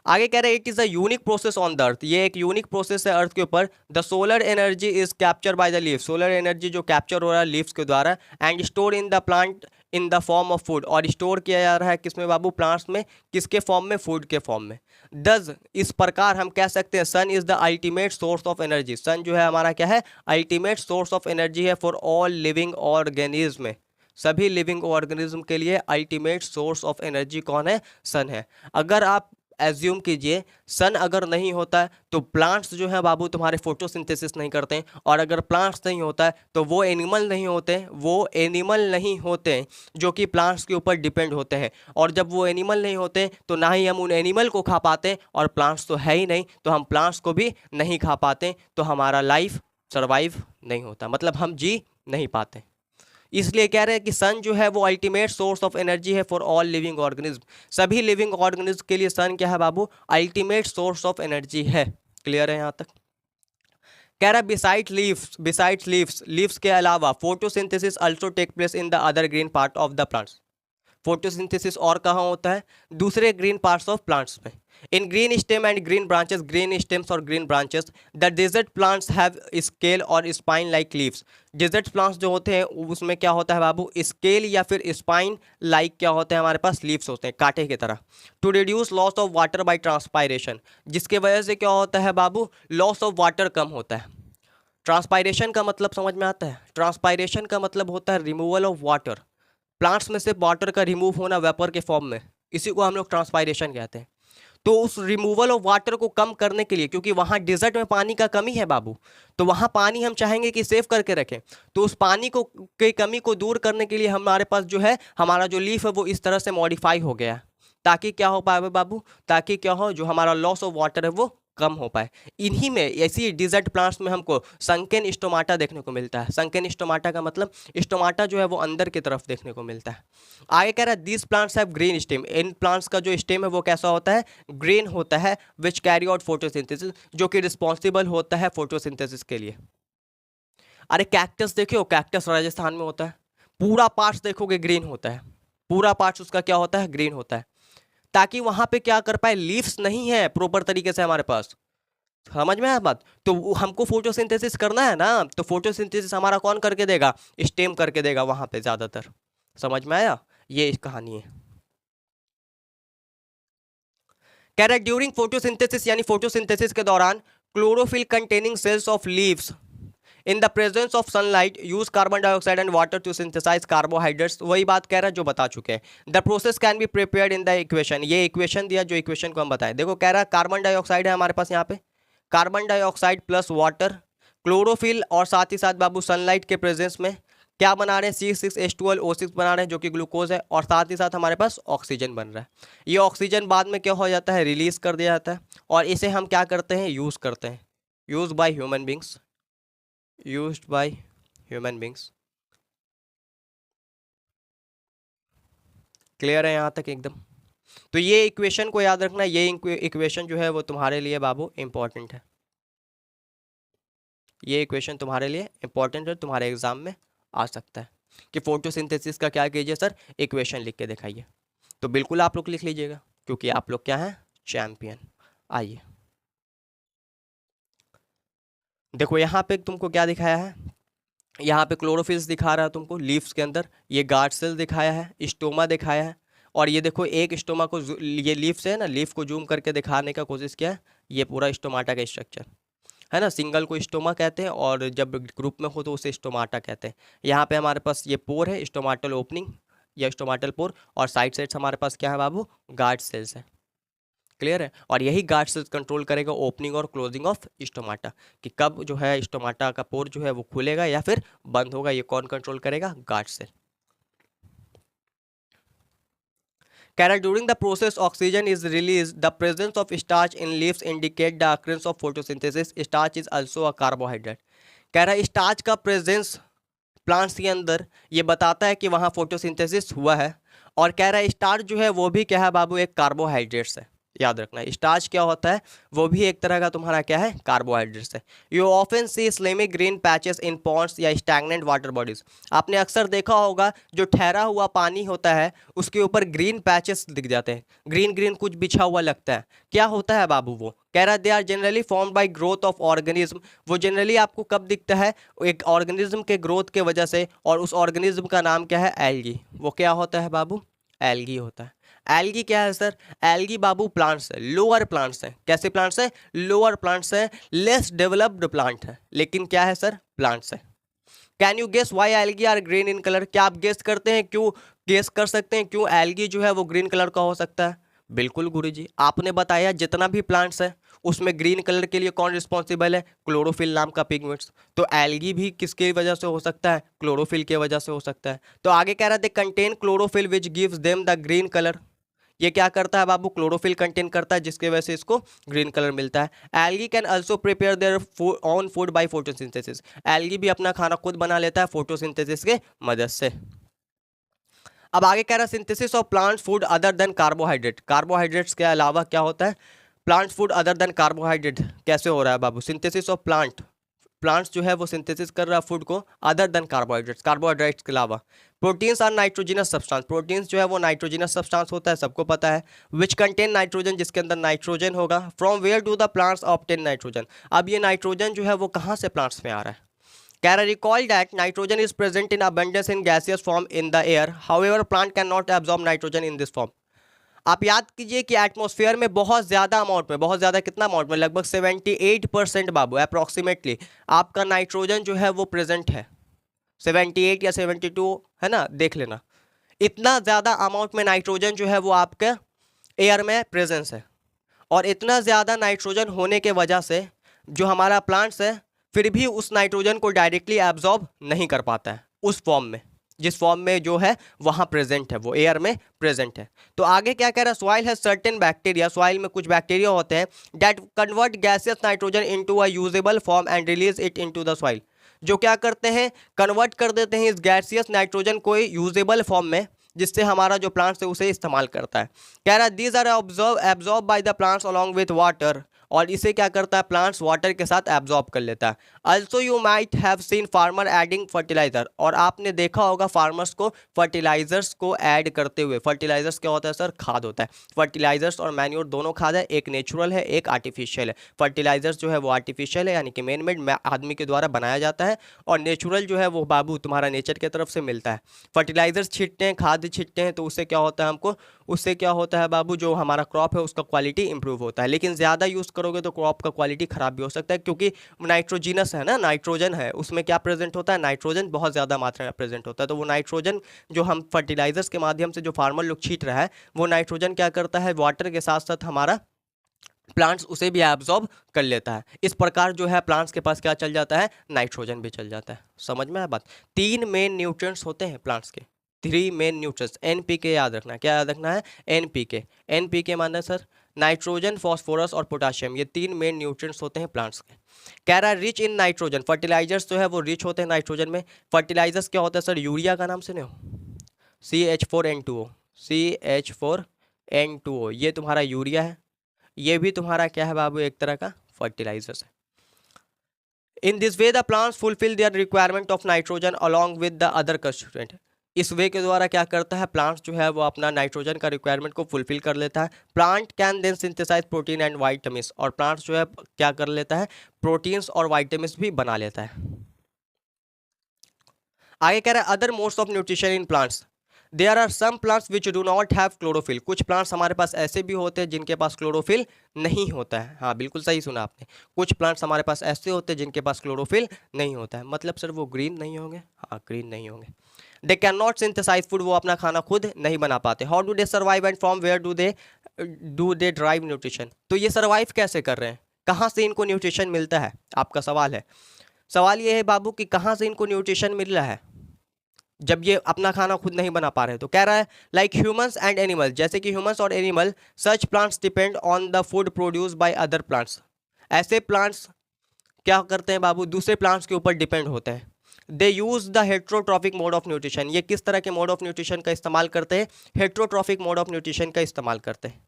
आगे कह रहे हैं, it is a unique process on the earth. ये एक यूनिक प्रोसेस है अर्थ के ऊपर। The solar energy is capture by the leaf. Solar energy जो कैप्चर हो रहा है लीव्स के द्वारा, and store in the plant in the form of food. और स्टोर किया जा रहा है किसमें बाबू, प्लांट्स में। किसके फॉर्म में, फूड के फॉर्म में। दस इस प्रकार हम कह सकते हैं, sun is the ultimate source of energy. Sun जो है हमारा क्या है, अल्टीमेट सोर्स ऑफ एनर्जी है फॉर ऑल लिविंग ऑर्गेनिज्म। सभी लिविंग ऑर्गेनिज्म के लिए अल्टीमेट सोर्स ऑफ एनर्जी कौन है, सन है। अगर आप एज्यूम कीजिए सन अगर नहीं होता है तो प्लांट्स जो है बाबू तुम्हारे फोटोसिंथेसिस नहीं करते हैं, और अगर प्लांट्स नहीं होता है तो वो एनिमल नहीं होते, वो एनिमल नहीं होते जो कि प्लांट्स के ऊपर डिपेंड होते हैं। और जब वो एनिमल नहीं होते तो ना ही हम उन एनिमल को खा पाते, और प्लांट्स तो है ही नहीं तो हम प्लांट्स को भी नहीं खा पाते, तो हमारा लाइफ सर्वाइव नहीं होता, मतलब हम जी नहीं पाते। इसलिए कह रहे हैं कि सन जो है वो अल्टीमेट सोर्स ऑफ एनर्जी है फॉर ऑल लिविंग ऑर्गेनिज्म। सभी लिविंग ऑर्गेनिज्म के लिए सन क्या है बाबू? अल्टीमेट सोर्स ऑफ एनर्जी है। क्लियर है यहाँ तक? कह रहा है बिसाइड्स के अलावा photosynthesis also take place in the other green part of the plants. Photosynthesis और कहाँ होता है? दूसरे ग्रीन पार्ट्स ऑफ प्लांट्स में। In green stem and green branches, green stems और green branches, the desert plants have scale और spine like leaves. Desert plants जो होते हैं उसमें क्या होता है बाबू? स्केल या फिर स्पाइन लाइक क्या होते हैं हमारे पास? लीव्स होते हैं, कांटे की तरह। To reduce loss of water by transpiration, जिसके वजह से क्या होता है बाबू? लॉस ऑफ वाटर कम होता है। ट्रांसपायरेशन का मतलब समझ में आता है? ट्रांसपायरेशन का मतलब होता है रिमूवल ऑफ वाटर। प्लांट्स में से वाटर का रिमूव होना वेपर के फॉर्म में, इसी को हम लोग ट्रांसपायरेशन कहते हैं। तो उस रिमूवल ऑफ वाटर को कम करने के लिए, क्योंकि वहाँ डिजर्ट में पानी का कमी है बाबू, तो वहाँ पानी हम चाहेंगे कि सेव करके रखें, तो उस पानी को की कमी को दूर करने के लिए हमारे पास जो है हमारा जो लीफ है वो इस तरह से मॉडिफाई हो गया है, ताकि क्या हो पाए बाबू? ताकि क्या हो, जो हमारा लॉस ऑफ वाटर है वो कम हो पाए। इन्हीं में ऐसी डिजर्ट प्लांट्स में हमको संकेन स्टोमाटा देखने को मिलता है। संकेन स्टोमाटा का मतलब स्टोमाटा जो है वो अंदर की तरफ देखने को मिलता है। आगे कह रहा है this plants have green stem, in plants का जो स्टेम है वो कैसा होता है? ग्रीन होता है, विच कैरी आउट फोटोसिंथेसिस, जो कि रिस्पॉन्सिबल होता है फोटोसिंथेसिस के लिए। अरे कैक्टस देखो, कैक्टस राजस्थान में होता है, पूरा पार्ट्स देखोगे ग्रीन होता है, पूरा पार्ट्स उसका क्या होता है? ग्रीन होता है, ताकि वहां पे क्या कर पाए? लीव्स नहीं है प्रॉपर तरीके से हमारे पास। समझ में आया बात? तो हमको फोटोसिंथेसिस करना है ना, तो फोटोसिंथेसिस हमारा कौन करके देगा? स्टेम करके देगा वहां पे ज्यादातर। समझ में आया? ये इस कहानी है। कह रहा है ड्यूरिंग फोटोसिंथेसिस, यानी फोटोसिंथेसिस के दौरान, chlorophyll containing cells of leaves in the presence of sunlight use carbon dioxide and water to synthesize carbohydrates. वही बात कह रहा है जो बता चुके हैं। The process can be prepared in the equation, ये इक्वेशन दिया जो इक्वेशन को हम बताएं। देखो कह रहा है कार्बन डाइऑक्साइड है हमारे पास यहाँ पे, carbon dioxide plus water, chlorophyll, और साथ ही साथ बाबू सनलाइट के प्रेजेंस में क्या बना रहे हैं? C6H12O6 बना रहे हैं जो कि ग्लूकोज है, और साथ ही साथ हमारे पास ऑक्सीजन बन रहा है। ये ऑक्सीजन बाद में क्या हो जाता है? रिलीज कर दिया जाता है, और इसे हम क्या करते हैं? यूज करते हैं, use by human beings, used by human beings। Clear है यहाँ तक एकदम? तो ये इक्वेशन को याद रखना, ये इक्वेशन जो है वो तुम्हारे लिए बाबू इंपॉर्टेंट है, ये इक्वेशन तुम्हारे लिए इंपॉर्टेंट है, तुम्हारे एग्जाम में आ सकता है कि फोटोसिंथेसिस का क्या कीजिए सर? इक्वेशन लिख के दिखाइए। तो बिल्कुल आप लोग लिख लीजिएगा, क्योंकि आप लोग क्या हैं? चैंपियन। आइए देखो यहाँ पे तुमको क्या दिखाया है, यहाँ पे क्लोरोफिल्स दिखा रहा है तुमको लीव्स के अंदर, ये गार्ड सेल दिखाया है, स्टोमा दिखाया है, और ये देखो एक स्टोमा को, ये लीव्स है ना, लीफ को जूम करके दिखाने का कोशिश किया है। ये पूरा स्टोमाटा का स्ट्रक्चर है ना, सिंगल को स्टोमा कहते हैं, और जब ग्रुप में हो तो उसे स्टोमाटा कहते हैं। यहाँ पे हमारे पास ये पोर है, स्टोमाटल ओपनिंग या स्टोमाटल पोर, और साइड साइड्स हमारे पास क्या है बाबू? गार्ड सेल्स है। क्लियर है? और यही गार्ड सेल्स कंट्रोल करेगा ओपनिंग और क्लोजिंग ऑफ स्टोमाटा, कि कब जो है स्टोमाटा का पोर जो है वो खुलेगा या फिर बंद होगा, ये कौन कंट्रोल करेगा? Guard cell. Carol, during the process oxygen is released, the presence of starch in leaves indicate the occurrence of photosynthesis। Starch is also a carbohydrate। कह रहा है स्टार्च का प्रेजेंस प्लांट्स के अंदर ये बताता है कि वहाँ फोटोसिंथेसिस हुआ है, और कह रहा है स्टार्च जो है वो भी क्या है बाबू? एक कार्बोहाइड्रेट्स है। याद रखना स्टार्च क्या होता है? वो भी एक तरह का तुम्हारा क्या है? कार्बोहाइड्रेट्स है। You often see slimy green patches in ponds या स्टैग्नेंट वाटर बॉडीज। आपने अक्सर देखा होगा जो ठहरा हुआ पानी होता है उसके ऊपर ग्रीन पैचेस दिख जाते हैं, ग्रीन ग्रीन कुछ बिछा हुआ लगता है। क्या होता है बाबू वो? कह रहा है they are generally formed by growth of organism. वो जनरली आपको कब दिखता है? एक ऑर्गेनिज्म के ग्रोथ के वजह से, और उस ऑर्गेनिज्म का नाम क्या है? एल्गी। वो क्या होता है बाबू? एल्गी होता है। एल्गी क्या है सर? एल्गी बाबू प्लांट्स है, लोअर प्लांट्स हैं। कैसे प्लांट्स हैं? लोअर प्लांट्स हैं, लेस डेवलप्ड प्लांट है, लेकिन क्या है सर? प्लांट्स है। Can you guess why algae are green in colour? क्या आप गेस करते हैं, क्यों गेस कर सकते हैं क्यों एल्गी जो है वो ग्रीन कलर का हो सकता है? बिल्कुल गुरुजी, आपने बताया जितना भी प्लांट्स है उसमें ग्रीन कलर के लिए कौन रिस्पॉन्सिबल है, क्लोरोफिल नाम का पिगमेंट्स। तो एल्गी भी किसकी वजह से हो सकता है, क्लोरोफिल की वजह से हो सकता है। तो आगे कह रहा है they contain chlorophyll which gives them the green colour. ये क्या करता है बाबू, क्लोरोफिल कंटेन करता है जिसकी वजह से इसको ग्रीन कलर मिलता है। Algae can also prepare their own food by photosynthesis. Algae भी अपना खाना खुद बना लेता है फोटोसिंथेसिस के मदद से। अब आगे कह रहा है synthesis of plant food other than carbohydrate. Carbohydrates के अलावा क्या होता है, plant food other than carbohydrate कैसे हो रहा है बाबू, सिंथेसिस ऑफ प्लांट्स जो है वो सिंथेसिस कर रहा है फूड को अदर देन कार्बोहाइड्रेट्स, कार्बोहाइड्रेट्स के अलावा। Proteins are nitrogenous substance, proteins जो है वो नाइट्रोजिनस सब्सटेंस होता है, सबको पता है। विच कंटेन नाइट्रोजन, जिसके अंदर नाइट्रोजन होगा। From where do the plants obtain nitrogen. अब ये नाइट्रोजन जो है वो कहाँ से प्लांट्स में आ रहा है। Can I recall that nitrogen is present in abundance in gaseous form in the air. However, plant cannot absorb nitrogen in this form. आप याद कीजिए कि एटमॉस्फेयर में बहुत ज़्यादा अमाउंट में, बहुत ज़्यादा कितना अमाउंट में, लगभग 78% बाबू अप्रॉक्सीमेटली आपका नाइट्रोजन जो है वो प्रेजेंट है। 78 या 72 है ना, देख लेना। इतना ज़्यादा अमाउंट में नाइट्रोजन जो है वो आपके एयर में प्रेजेंस है। और इतना ज़्यादा नाइट्रोजन होने के वजह से जो हमारा प्लांट्स है फिर भी उस नाइट्रोजन को डायरेक्टली एब्जॉर्ब नहीं कर पाता है उस फॉर्म में, जिस फॉर्म में जो है वहाँ प्रेजेंट है, वो एयर में प्रेजेंट है। तो आगे क्या कह रहा है, सॉइल है सर्टेन बैक्टीरिया, सॉइल में कुछ बैक्टीरिया होते हैं that convert gaseous nitrogen into a usable form and release it into the soil. जो क्या करते हैं, कन्वर्ट कर देते हैं इस गैसियस नाइट्रोजन को यूजेबल फॉर्म में, जिससे हमारा जो प्लांट्स है उसे इस्तेमाल करता है। कह रहा है these are absorb by the plants along with water, और इसे क्या करता है प्लांट्स वाटर के साथ एब्जॉर्ब कर लेता है। Also you might have seen farmer adding fertilizer, और आपने देखा होगा फार्मर्स को फर्टिलाइजर्स को ऐड करते हुए। फर्टिलाइजर्स क्या होता है सर, खाद होता है। फर्टिलाइजर्स और मैन्योर दोनों खाद है, एक नेचुरल है एक आर्टिफिशियल है। फर्टिलाइजर्स जो है वो आर्टिफिशियल है यानी कि मैन मेड आदमी के द्वारा बनाया जाता है, और नेचुरल जो है वो बाबू तुम्हारा नेचर की तरफ से मिलता है। फर्टिलाइजर्स छींटते हैं, खाद छींटते हैं, तो उससे क्या होता है हमको, उससे क्या होता है बाबू, जो हमारा क्रॉप है उसका क्वालिटी इंप्रूव होता है। लेकिन ज़्यादा यूज़ करोगे तो क्रॉप का क्वालिटी ख़राब भी हो सकता है, क्योंकि नाइट्रोजिनस है ना, नाइट्रोजन है उसमें, क्या प्रेजेंट होता है, नाइट्रोजन बहुत ज़्यादा मात्रा में प्रेजेंट होता है। तो वो नाइट्रोजन जो हम फर्टिलाइजर्स के माध्यम से जो फार्मर लोग छींट रहा है, वो नाइट्रोजन क्या करता है, वाटर के साथ साथ हमारा प्लांट्स उसे भी एब्जॉर्ब कर लेता है। इस प्रकार जो है प्लांट्स के पास क्या चल जाता है, नाइट्रोजन भी चल जाता है। समझ में आया बात। 3 मेन न्यूट्रिएंट्स होते हैं प्लांट्स के, 3 मेन न्यूट्रिएंट्स। एनपीके याद रखना, क्या याद रखना है, एनपीके। एनपीके माना सर नाइट्रोजन, फॉस्फोरस और पोटाशियम, ये 3 मेन न्यूट्रिएंट्स होते हैं प्लांट्स के। कह रहा है रिच इन नाइट्रोजन, फर्टिलाइजर्स जो है वो रिच होते हैं नाइट्रोजन में। फर्टिलाइजर्स क्या होता है सर, यूरिया का नाम सुने हो, CH4N2O, CH4N2O, ये तुम्हारा यूरिया है। ये भी तुम्हारा क्या है बाबू, एक तरह का फर्टिलाइजर्स है। In this way the plants fulfil their requirement of nitrogen along with the other constituent. इस वे के द्वारा क्या करता है, प्लांट्स जो है वो अपना नाइट्रोजन का रिक्वायरमेंट को फुलफिल कर लेता है। Plant can then synthesize protein and vitamins, और प्लांट्स जो है क्या कर लेता है, प्रोटीन्स और वाइटामिन्स भी बना लेता है। आगे कह रहा है other modes of nutrition in plants. There are some plants which do not have chlorophyll, कुछ प्लांट्स हमारे पास ऐसे भी होते हैं जिनके पास क्लोरोफिल नहीं होता है। हाँ बिल्कुल सही सुना आपने, कुछ प्लांट्स हमारे पास ऐसे होते हैं जिनके पास क्लोरोफिल नहीं होता है। मतलब सर वो ग्रीन नहीं होंगे, हाँ ग्रीन नहीं होंगे। They can not synthesize food, वो अपना खाना खुद नहीं बना पाते। How do they survive and from where do they drive nutrition. तो ये सर्वाइव कैसे कर रहे हैं, कहाँ से इनको न्यूट्रिशन मिलता है, आपका सवाल है। सवाल ये है बाबू कि कहाँ से इनको न्यूट्रिशन मिल रहा है जब ये अपना खाना खुद नहीं बना पा रहे। तो कह रहा है लाइक ह्यूमंस एंड एनिमल, जैसे कि ह्यूमंस और animal, such plants depend on the food produce by other plants. ऐसे प्लांट्स क्या करते हैं बाबू, दूसरे प्लांट्स के ऊपर डिपेंड होते हैं। They use the heterotrophic mode of nutrition, ये किस तरह के मोड ऑफ न्यूट्रिशन का इस्तेमाल करते हैं, हेट्रोट्रॉफिक मोड ऑफ न्यूट्रिशन का इस्तेमाल करते हैं।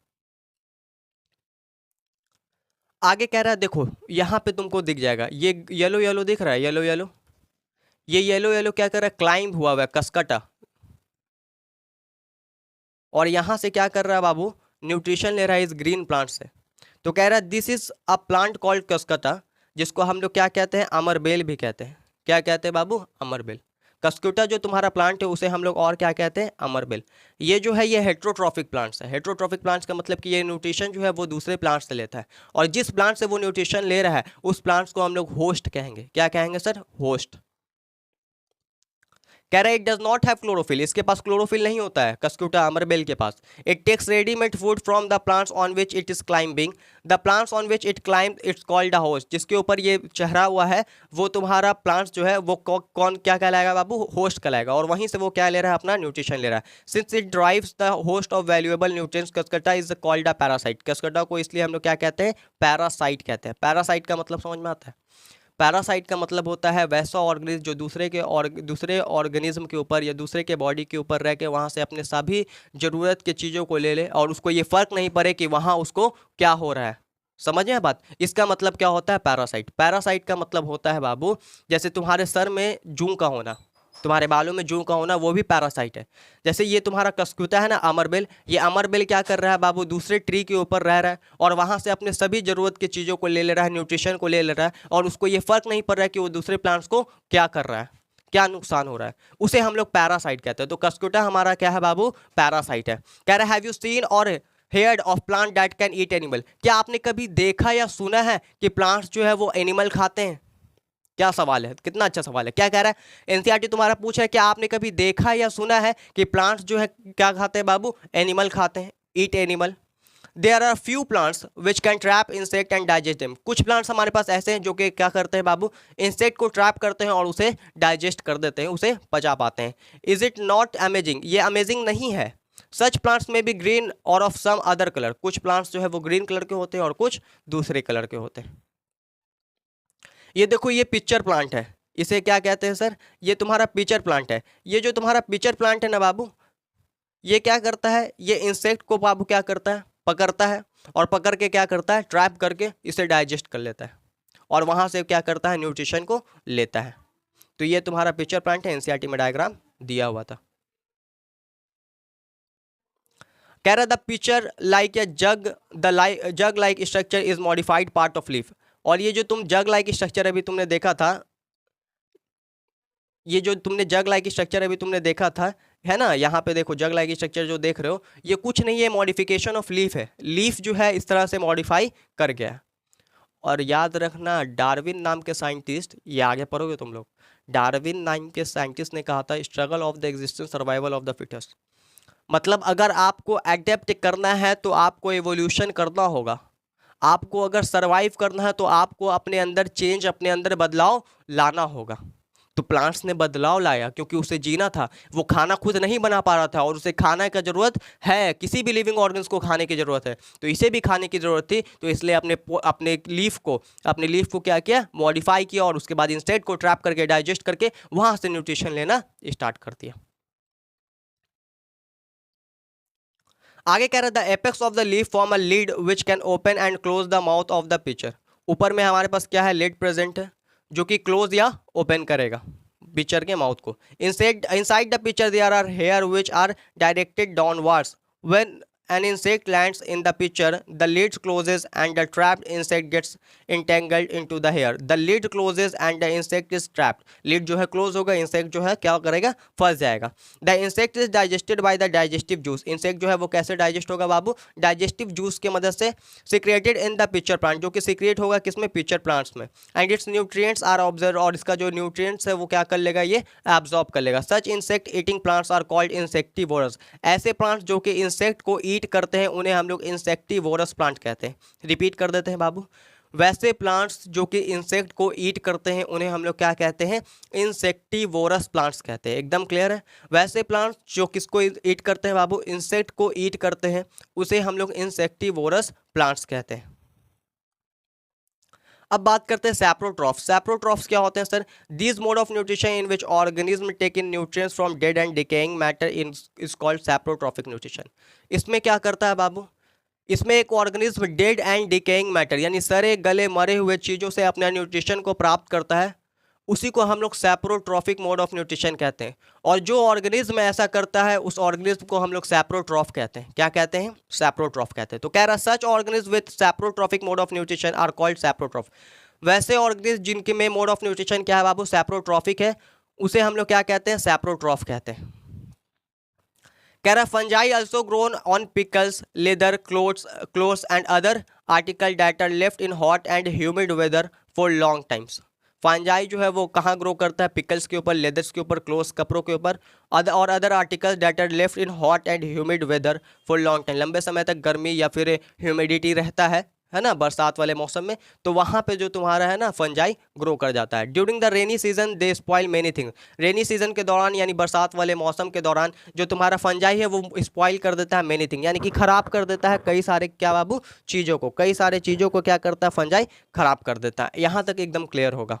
आगे कह रहा है देखो यहाँ पे तुमको दिख जाएगा, ये येलो येलो दिख रहा है, येलो येलो, ये येलो येलो क्या कर रहा है, क्लाइंब हुआ हुआ है, कसकटा। और यहाँ से क्या कर रहा है बाबू, न्यूट्रिशन ले रहा है इस ग्रीन प्लांट से। तो कह रहा है this is a plant called cuscuta, जिसको हम लोग क्या कहते हैं, अमरबेल भी कहते हैं। क्या कहते हैं बाबू, अमरबेल। कसकुटा जो तुम्हारा प्लांट है उसे हम लोग और क्या कहते हैं, अमरबेल। ये जो है ये हेट्रोट्रॉफिक प्लांट्स है। हेट्रोट्रॉफिक प्लांट्स का मतलब कि ये न्यूट्रिशन जो है वो दूसरे प्लांट्स से लेता है, और जिस प्लांट से वो न्यूट्रिशन ले रहा है उस प्लांट्स को हम लोग होस्ट कहेंगे। क्या कहेंगे सर, होस्ट। कह रहा है it does not have chlorophyll, इसके पास क्लोरोफिल नहीं होता है कस्क्यूटा अमरबेल के पास। It takes readymade food from the plants on which it is climbing, the plants on which it climb it's called a host, जिसके ऊपर ये चढ़ा हुआ है वो तुम्हारा प्लांट्स जो है वो कौन क्या कहलाएगा बाबू, होस्ट कहलाएगा, और वहीं से वो क्या ले रहा है, अपना न्यूट्रिशन ले रहा है। Since it drives the host of valuable nutrients, कस्कटा is called a parasite, कस्कटा को इसलिए हम लोग क्या कहते हैं, पैरासाइट कहते हैं। पैरासाइट का मतलब समझ में आता है, पैरासाइट का मतलब होता है वैसा ऑर्गेनिज्म जो दूसरे ऑर्गेनिज्म के ऊपर या दूसरे के बॉडी के ऊपर रह के वहाँ से अपने सभी ज़रूरत के चीज़ों को ले ले और उसको ये फ़र्क नहीं पड़े कि वहाँ उसको क्या हो रहा है। समझ में बात, इसका मतलब क्या होता है पैरासाइट। पैरासाइट का मतलब होता है बाबू, जैसे तुम्हारे सर में जूं का होना, तुम्हारे बालों में जूं का होना, वो भी पैरासाइट है। जैसे ये तुम्हारा कस्क्यूटा है ना अमरबेल, ये अमरबेल क्या कर रहा है बाबू, दूसरे ट्री के ऊपर रह रहा है और वहाँ से अपने सभी ज़रूरत की चीज़ों को ले रहा है, न्यूट्रिशन को ले रहा है, और उसको ये फ़र्क नहीं पड़ रहा है कि वो दूसरे प्लांट्स को क्या कर रहा है, क्या नुकसान हो रहा है, उसे हम लोग पैरासाइट कहते हैं। तो कस्क्यूटा हमारा क्या है बाबू, पैरासाइट है। कह रहा है हैव यू सीन और heard of plant that can eat animal, क्या आपने कभी देखा या सुना है कि प्लांट्स जो है वो एनिमल खाते हैं। क्या सवाल है, कितना अच्छा सवाल है। क्या कह रहा है, एनसीईआरटी तुम्हारा पूछा है कि आपने कभी देखा या सुना है कि प्लांट्स जो है क्या खाते हैं बाबू, एनिमल खाते हैं, eat animal. There are few plants which can trap insect and digest them, कुछ प्लांट्स हमारे पास ऐसे हैं जो कि क्या करते हैं बाबू, इंसेक्ट को ट्रैप करते हैं और उसे डाइजेस्ट कर देते हैं, उसे पचा पाते हैं। इज इट नॉट अमेजिंग, ये अमेजिंग नहीं है। सच प्लांट्स में भी ग्रीन और ऑफ सम अदर कलर, कुछ प्लांट्स जो है वो ग्रीन कलर के होते हैं और कुछ दूसरे कलर के होते हैं। ये देखो ये पिक्चर प्लांट है, इसे क्या कहते हैं सर, ये तुम्हारा पिक्चर प्लांट है। ये जो तुम्हारा पिक्चर प्लांट है ना बाबू, ये क्या करता है, ये इंसेक्ट को बाबू क्या करता है, पकड़ता है, और पकड़ के क्या करता है, ट्रैप करके इसे डाइजेस्ट कर लेता है और वहाँ से क्या करता है, न्यूट्रिशन को लेता है। तो ये तुम्हारा पिक्चर प्लांट है, एनसीईआरटी में डायग्राम दिया हुआ था। कह रहा the picture like a jug like structure is modified part of leaf, और ये जो तुम जग लाइक स्ट्रक्चर अभी तुमने देखा था, ये जो तुमने जग लाइक स्ट्रक्चर अभी तुमने देखा था है ना, यहाँ पे देखो जग लाइक स्ट्रक्चर जो देख रहे हो, ये कुछ नहीं है, मॉडिफिकेशन ऑफ लीफ है। लीफ जो है इस तरह से मॉडिफाई कर गया है। और याद रखना डार्विन नाम के साइंटिस्ट, ये आगे पढ़ोगे तुम लोग, डार्विन नाम के साइंटिस्ट ने कहा था struggle of the existence survival of the fittest, मतलब अगर आपको एडेप्ट करना है तो आपको एवोल्यूशन करना होगा, आपको अगर सरवाइव करना है तो आपको अपने अंदर चेंज, अपने अंदर बदलाव लाना होगा। तो प्लांट्स ने बदलाव लाया क्योंकि उसे जीना था, वो खाना खुद नहीं बना पा रहा था और उसे खाने का जरूरत है, किसी भी लिविंग ऑर्गन्स को खाने की जरूरत है, तो इसे भी खाने की जरूरत थी, तो इसलिए अपने लीफ को क्या किया, मॉडिफाई किया और उसके बाद इंसेक्ट को ट्रैप करके डाइजेस्ट करके वहां से न्यूट्रिशन लेना स्टार्ट कर दिया। आगे कह रहा था apex of the leaf form a lead which can open and close the mouth of the picture, ऊपर में हमारे पास क्या है, लीड प्रेजेंट है जो कि क्लोज या ओपन करेगा पिक्चर के माउथ को। Inside the picture there are hair which are directed downwards, when an insect lands in the picture the lid closes and the trapped insect gets entangled into the hair, the lid closes and the insect is trapped, lid जो है close होगा, insect जो है क्या करेगा, फंस जाएगा। the insect is digested by the digestive juice, insect जो है वो कैसे डाइजेस्ट होगा बाबू, digestive juice की मदद से, secreted in the picture plant, जो कि secrete होगा किसमें, picture plants में, and its nutrients are absorbed, और इसका जो nutrients है वो क्या कर लेगा, ये absorb कर लेगा। such insect eating plants are called insectivorous, ऐसे plants जो कि insect को ईट करते हैं उन्हें हम लोग इंसेक्टिवोरस प्लांट कहते हैं। रिपीट कर देते हैं बाबू, वैसे प्लांट्स जो कि इंसेक्ट को ईट करते हैं उन्हें हम लोग क्या कहते हैं, इंसेक्टिवोरस प्लांट्स कहते हैं। एकदम क्लियर है, वैसे प्लांट्स जो किसको ईट करते हैं बाबू, इंसेक्ट को ईट करते हैं, उसे हम लोग इंसेक्टिवोरस प्लांट्स कहते हैं। अब बात करते हैं सैप्रोट्रॉफ। सैप्रोट्रॉफ्स क्या होते हैं sir, these mode of nutrition in which organism take in nutrients from dead and decaying matter in is called saprotrophic nutrition. इसमें क्या करता है बाबू, इसमें एक organism dead and decaying matter यानी सड़े गले मरे हुए चीज़ों से अपना न्यूट्रिशन को प्राप्त करता है, उसी को हम लोग सैप्रोट्रॉफिक मोड ऑफ न्यूट्रिशन कहते हैं। और जो ऑर्गेनिज्म ऐसा करता है उस ऑर्गेनिज्म को हम लोग सैप्रोट्रॉफ कहते हैं। क्या कहते हैं, सैप्रोट्रॉफ कहते हैं। तो कह रहा such organism with saprotrophic mode of nutrition are called saprotroph, वैसे ऑर्गेनिज्म जिनके में मोड ऑफ न्यूट्रिशन क्या है बाबू, सैप्रोट्रॉफिक है, उसे हम लोग क्या कहते हैं, सैप्रोट्रॉफ कहते हैं। कह रहा fungi also grown on pickles, leather, clothes and other article that are left in hot and humid weather for long times. Fungi जो है वो कहाँ ग्रो करता है? पिकल्स के ऊपर, लेदर्स के ऊपर, क्लोथ्स कपड़ों के ऊपर, और other articles that are left in hot and humid weather for long time, लंबे समय तक गर्मी या फिर ह्यूमिडिटी रहता है ना, बरसात वाले मौसम में, तो वहाँ पे जो तुम्हारा है ना फंजाई ग्रो कर जाता है। During the rainy season they spoil many thing, rainy season के दौरान यानी बरसात वाले मौसम के दौरान जो तुम्हारा फंजाई है वो स्पॉइल कर देता है मेनी थिंग, यानी कि खराब कर देता है कई सारे क्या बाबू चीज़ों को, कई सारे चीज़ों को क्या करता है फंजाई खराब कर देता है। यहाँ तक एकदम क्लियर होगा।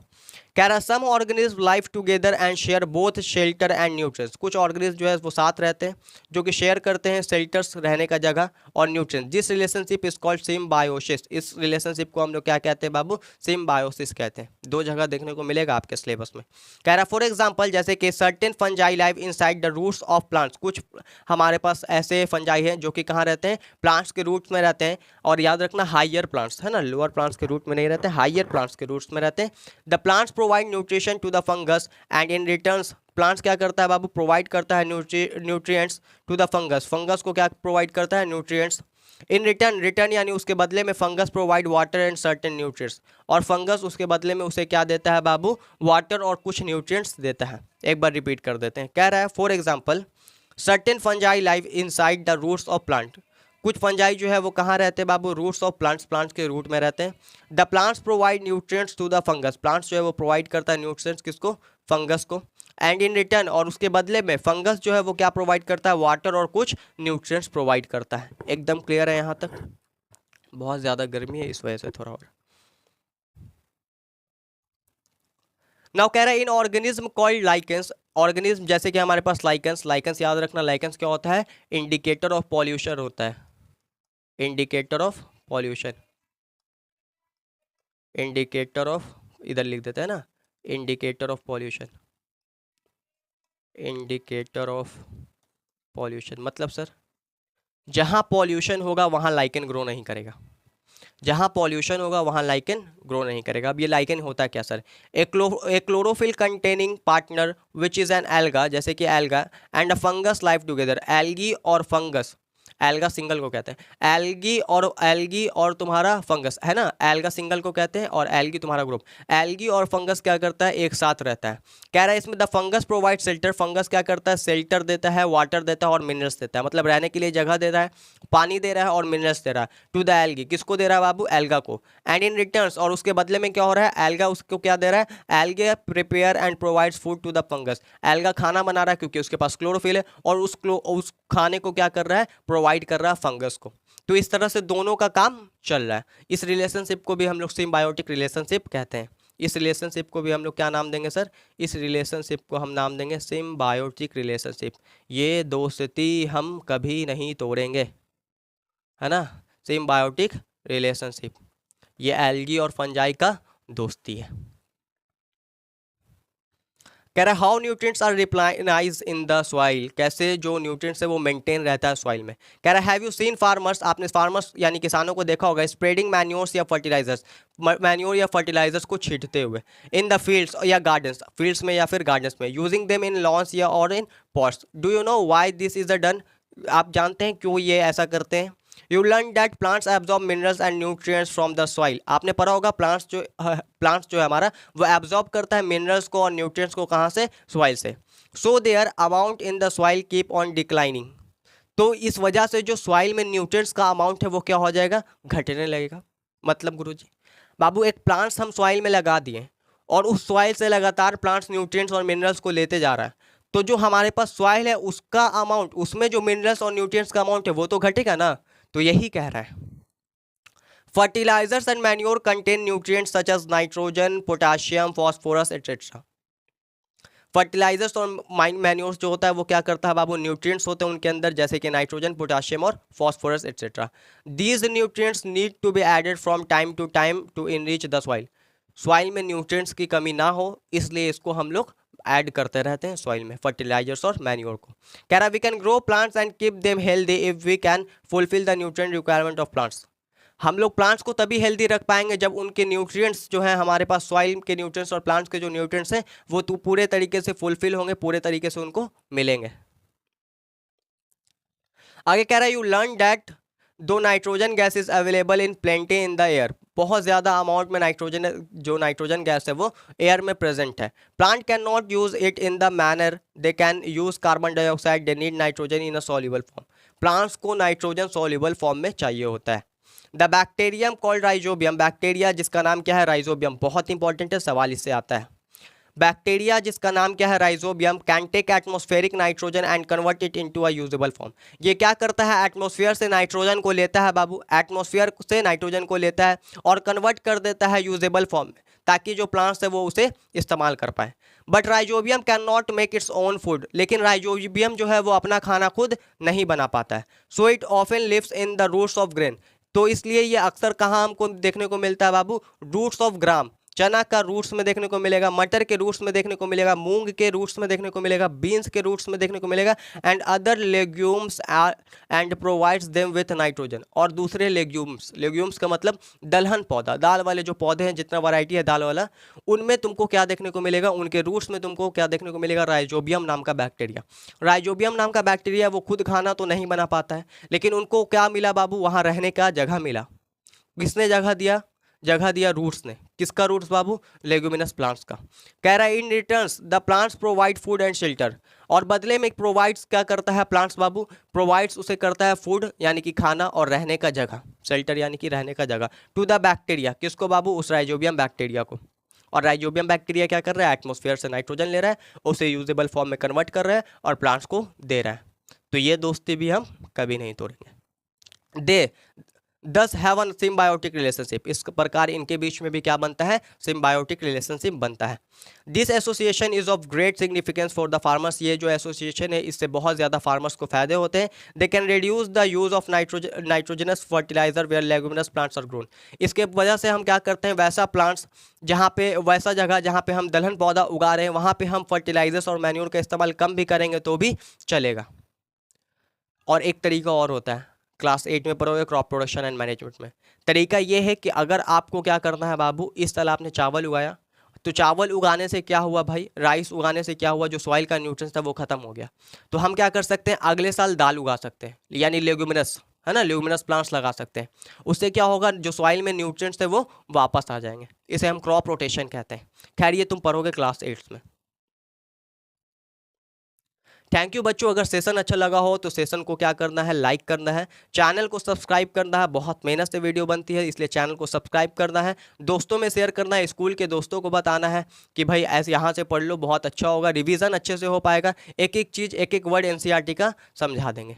कह रहा some organism live together and share both shelter and nutrients, कुछ ऑर्गेनिज्म जो है वो साथ रहते हैं जो कि शेयर करते हैं शेल्टर्स रहने का जगह और nutrients. This relationship is called symbiosis, इस रिलेशनशिप को हम लोग क्या कहते हैं बाबू? सिम्बायोसिस कहते हैं। दो जगह देखने को मिलेगा आपके सिलेबस में। कह रहा फॉर एग्जाम्पल जैसे कि certain fungi live inside the roots of plants, कुछ हमारे पास ऐसे फंजाई हैं जो कि कहाँ रहते हैं? प्लांट्स के रूट्स में रहते हैं। और याद रखना हाइयर प्लांट्स है ना, लोअर प्लांट्स के रूट में नहीं रहते, हाइयर प्लांट्स के रूट्स में रहते हैं। The plants provide nutrition to the fungus and in returns, plants क्या करता है बाबू? प्रोवाइड करता है nutrients to the fungus, fungus को क्या प्रोवाइड करता है? न्यूट्रिएंट्स। इन रिटर्न, रिटर्न यानी उसके बदले में fungus provide water and certain nutrients, और फंगस उसके बदले में उसे क्या देता है बाबू? वाटर और कुछ न्यूट्रिएंट्स देता है। एक बार रिपीट कर देते हैं। कह रहा है for example certain fungi live inside the roots of plant, कुछ फंजाई जो है वो कहाँ रहते हैं बाबू? रूट्स ऑफ प्लांट्स, प्लांट्स के रूट में रहते हैं। The plants provide nutrients to the fungus, plants जो है वो प्रोवाइड करता है न्यूट्रिएंट्स किसको? फंगस को। एंड इन रिटर्न, और उसके बदले में फंगस जो है वो क्या प्रोवाइड करता है? वाटर और कुछ न्यूट्रिएंट्स प्रोवाइड करता है। एकदम क्लियर है यहाँ तक? बहुत ज़्यादा गर्मी है इस वजह से थोड़ा और। नाउ कह रहा है इन ऑर्गेनिज्म कॉल्ड लाइकेंस, ऑर्गेनिज्म जैसे कि हमारे पास लाइकेंस, लाइकेंस याद रखना, लाइकेंस क्या होता है? इंडिकेटर ऑफ पॉल्यूशन होता है, indicator of pollution, indicator of, इधर लिख देते हैं ना, indicator of pollution, indicator of pollution मतलब सर जहाँ पॉल्यूशन होगा वहाँ लाइकेन ग्रो नहीं करेगा, जहाँ पॉल्यूशन होगा वहाँ लाइकेन ग्रो नहीं करेगा। अब ये लाइकेन होता क्या sir? A chlorophyll containing partner which is an alga, जैसे कि alga and a fungus live together, algae और फंगस, एल्गा सिंगल को कहते हैं, एल्गी और तुम्हारा फंगस है ना, एल्गा सिंगल को कहते हैं और एल्गी तुम्हारा ग्रुप, एल्गी और फंगस क्या करता है? एक साथ रहता है। कह रहा है इसमें the fungus provide shelter, fungus क्या करता है? शेल्टर देता है, वाटर देता है और मिनरल्स देता है, मतलब रहने के लिए जगह दे रहा है, पानी दे रहा है और मिनरल्स दे रहा है टू द एल्गी, किसको दे रहा है बाबू? एल्गा को। एंड इन रिटर्न्स, और उसके बदले में क्या हो रहा है? एल्गा उसको क्या दे रहा है? Algae prepare and provides food to the fungus, alga खाना बना रहा है क्योंकि उसके पास क्लोरोफिल है, और उस खाने को क्या कर रहा है? प्रोवाइड कर रहा है फंगस को। तो इस तरह से दोनों का काम चल रहा है। इस रिलेशनशिप को भी हम लोग सिम्बायोटिक रिलेशनशिप कहते हैं। इस रिलेशनशिप को भी हम लोग क्या नाम देंगे सर? इस रिलेशनशिप को हम नाम देंगे सिम्बायोटिक रिलेशनशिप। ये दोस्ती हम कभी नहीं तोड़ेंगे, है ना, सिम्बायोटिक रिलेशनशिप, ये एल्गी और फंजाई का दोस्ती है। कह रहा है how nutrients are replenished in the soil, कैसे जो न्यूट्रिएंट्स है वो मेंटेन रहता है सॉइल में। कह रहा है हैव यू सीन फार्मर्स, आपने फार्मर्स यानी किसानों को देखा होगा स्प्रेडिंग मैन्योर्स या फर्टिलाइजर्स, मैन्योर या फर्टिलाइजर्स को छींटते हुए इन द फील्ड्स या गार्डन्स, फील्ड्स में या फिर गार्डन्स में, यूजिंग देम इन लॉन्स या और in pots. Do you know why this is done, आप जानते हैं क्यों ये ऐसा करते हैं? You learn that plants absorb minerals and nutrients from the soil, आपने पढ़ा होगा प्लांट्स जो है हमारा वो एब्जॉर्ब करता है मिनरल्स को और न्यूट्रिएंट्स को, कहाँ से? सॉइल से। So their amount in the soil keep on declining, तो इस वजह से जो सॉइल में न्यूट्रिएंट्स का अमाउंट है वो क्या हो जाएगा? घटने लगेगा। मतलब गुरुजी बाबू एक प्लांट्स हम सॉइल में लगा दिए और उस सॉइल से लगातार प्लांट्स न्यूट्रिएंट्स और मिनरल्स को लेते जा रहा है, तो जो हमारे पास सॉइल है उसका अमाउंट, उसमें जो मिनरल्स और न्यूट्रिएंट्स का अमाउंट है वो तो घटेगा ना। तो यही कह रहा है fertilizers and manure contain nutrients such as nitrogen, potassium, phosphorus etcetera. Fertilizers और मैन्योर्स जो होता है वो क्या करता है बाबू? न्यूट्रिएंट्स होते हैं उनके अंदर, जैसे कि नाइट्रोजन, पोटाशियम और phosphorus etcetera. These nutrients need to be added from time to enrich the soil, soil में न्यूट्रिएंट्स की कमी ना हो इसलिए इसको हम लोग ऐड करते रहते हैं सॉइल में, फर्टिलाइजर्स और मैन्योर को। कह रहा we can grow plants and keep them healthy if we can fulfil the nutrient requirement of plants, हम लोग प्लांट्स को तभी हेल्दी रख पाएंगे जब उनके न्यूट्रिएंट्स जो हैं हमारे पास, सॉइल के न्यूट्रिएंट्स और प्लांट्स के जो न्यूट्रिएंट्स हैं वो तो पूरे तरीके से फुलफिल होंगे, पूरे तरीके से उनको मिलेंगे। आगे कह रहा है यू लर्न दैट दो nitrogen gas is available in plenty in the air, बहुत ज़्यादा अमाउंट में नाइट्रोजन, जो नाइट्रोजन गैस है वो एयर में प्रेजेंट है। Plant can not use it in the manner they can use carbon dioxide, they need nitrogen in a soluble form. Plants को nitrogen soluble form में चाहिए होता है। The bacterium called rhizobium, bacteria जिसका नाम क्या है राइजोबियम, बहुत इंपॉर्टेंट है, सवाल इससे आता है। बैक्टीरिया जिसका नाम क्या है rhizobium can take atmospheric nitrogen and convert it into a usable form. ये क्या करता है, एटमॉस्फेयर से नाइट्रोजन को लेता है बाबू, एटमॉस्फेयर से नाइट्रोजन को लेता है और कन्वर्ट कर देता है यूजेबल फॉर्म में, ताकि जो प्लांट्स है वो उसे इस्तेमाल कर पाए। But rhizobium can not make its own food, लेकिन राइजोबियम जो है वो अपना खाना खुद नहीं बना पाता है। So it often lives in the roots of grain, तो इसलिए ये अक्सर कहाँ हमको देखने को मिलता है बाबू, रूट्स ऑफ ग्राम, चना का रूट्स में देखने को मिलेगा, मटर के रूट्स में देखने को मिलेगा, मूंग के रूट्स में देखने को मिलेगा, बीन्स के रूट्स में देखने को मिलेगा, and other legumes and provides them with nitrogen. और दूसरे लेग्यूम्स, लेग्यूम्स का मतलब दलहन पौधा, दाल वाले जो पौधे हैं, जितना वैरायटी है दाल वाला, उनमें तुमको क्या देखने को मिलेगा, उनके रूट्स में तुमको क्या देखने को मिलेगा, राइजोबियम नाम का बैक्टीरिया। राइजोबियम नाम का बैक्टीरिया वो खुद खाना तो नहीं बना पाता है, लेकिन उनको क्या मिला बाबू, वहाँ रहने का जगह मिला। किसने जगह दिया, जगह दिया रूट्स ने। किसका रूट्स बाबू, लेगुमिनस प्लांट्स का। कह रहा है in returns the plants provide food and shelter, और बदले में प्रोवाइड्स क्या करता है प्लांट्स बाबू, प्रोवाइड्स उसे करता है फूड यानी कि खाना और रहने का जगह, शेल्टर यानी कि रहने का जगह, टू द बैक्टीरिया, किसको बाबू, उस राइजोबियम बैक्टीरिया को। और राइजोबियम बैक्टीरिया क्या कर रहा है, एटमॉस्फेयर से नाइट्रोजन ले रहा है, उसे यूजेबल फॉर्म में कन्वर्ट कर रहा है और प्लांट्स को दे रहा है। तो ये दोस्ती भी हम कभी नहीं तोड़ेंगे। दे दस हैव अ सिम्बायोटिक रिलेशनशिप, इस प्रकार इनके बीच में भी क्या बनता है, सिम्बायोटिक रिलेशनशिप बनता है। This association is of great significance for the farmers, ये जो एसोसिएशन है इससे बहुत ज़्यादा फार्मर्स को फायदे होते हैं। They can reduce the use of nitrogenous fertilizer where leguminous plants are grown, इसके वजह से हम क्या करते हैं, वैसा प्लांट्स जहाँ पे, वैसा जगह जहाँ पे हम दलहन पौधा उगा रहे हैं वहाँ पे हम फर्टिलाइजर्स और मैन्योर का इस्तेमाल कम भी करेंगे तो भी चलेगा। और एक तरीका और होता है, क्लास 8 में पढ़ोगे क्रॉप प्रोडक्शन एंड मैनेजमेंट में। तरीका ये है कि अगर आपको क्या करना है बाबू, इस साल आपने चावल उगाया, तो चावल उगाने से क्या हुआ भाई, राइस उगाने से क्या हुआ, जो सॉइल का न्यूट्रिएंट्स था वो खत्म हो गया। तो हम क्या कर सकते हैं, अगले साल दाल उगा सकते हैं, यानी लेग्यूमिनस, है ना, लेग्यूमिनस प्लांट्स लगा सकते हैं। उससे क्या होगा, जो सॉइल में न्यूट्रिएंट्स थे वो वापस आ जाएंगे, इसे हम क्रॉप रोटेशन कहते हैं। खैर ये तुम पढ़ोगे क्लास 8 में। थैंक यू बच्चों, अगर सेशन अच्छा लगा हो तो सेशन को क्या करना है, लाइक करना है, चैनल को सब्सक्राइब करना है, बहुत मेहनत से वीडियो बनती है इसलिए चैनल को सब्सक्राइब करना है, दोस्तों में शेयर करना है, स्कूल के दोस्तों को बताना है कि भाई ऐसे यहाँ से पढ़ लो, बहुत अच्छा होगा, रिवीजन अच्छे से हो पाएगा, एक एक चीज़ एक एक वर्ड एनसीईआरटी का समझा देंगे।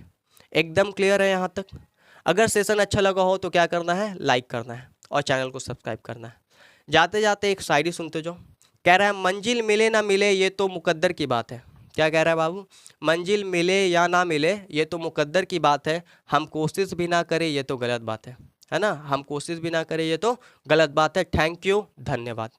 एकदम क्लियर है यहाँ तक। अगर सेशन अच्छा लगा हो तो क्या करना है, लाइक करना है और चैनल को सब्सक्राइब करना है। जाते जाते एक शायरी सुनते जाओ। कह रहा है मंजिल मिले ना मिले ये तो मुकद्दर की बात है। क्या कह रहा है बाबू, मंजिल मिले या ना मिले ये तो मुकद्दर की बात है, हम कोशिश भी ना करें ये तो गलत बात है ना, हम कोशिश भी ना करें ये तो गलत बात है। थैंक यू, धन्यवाद।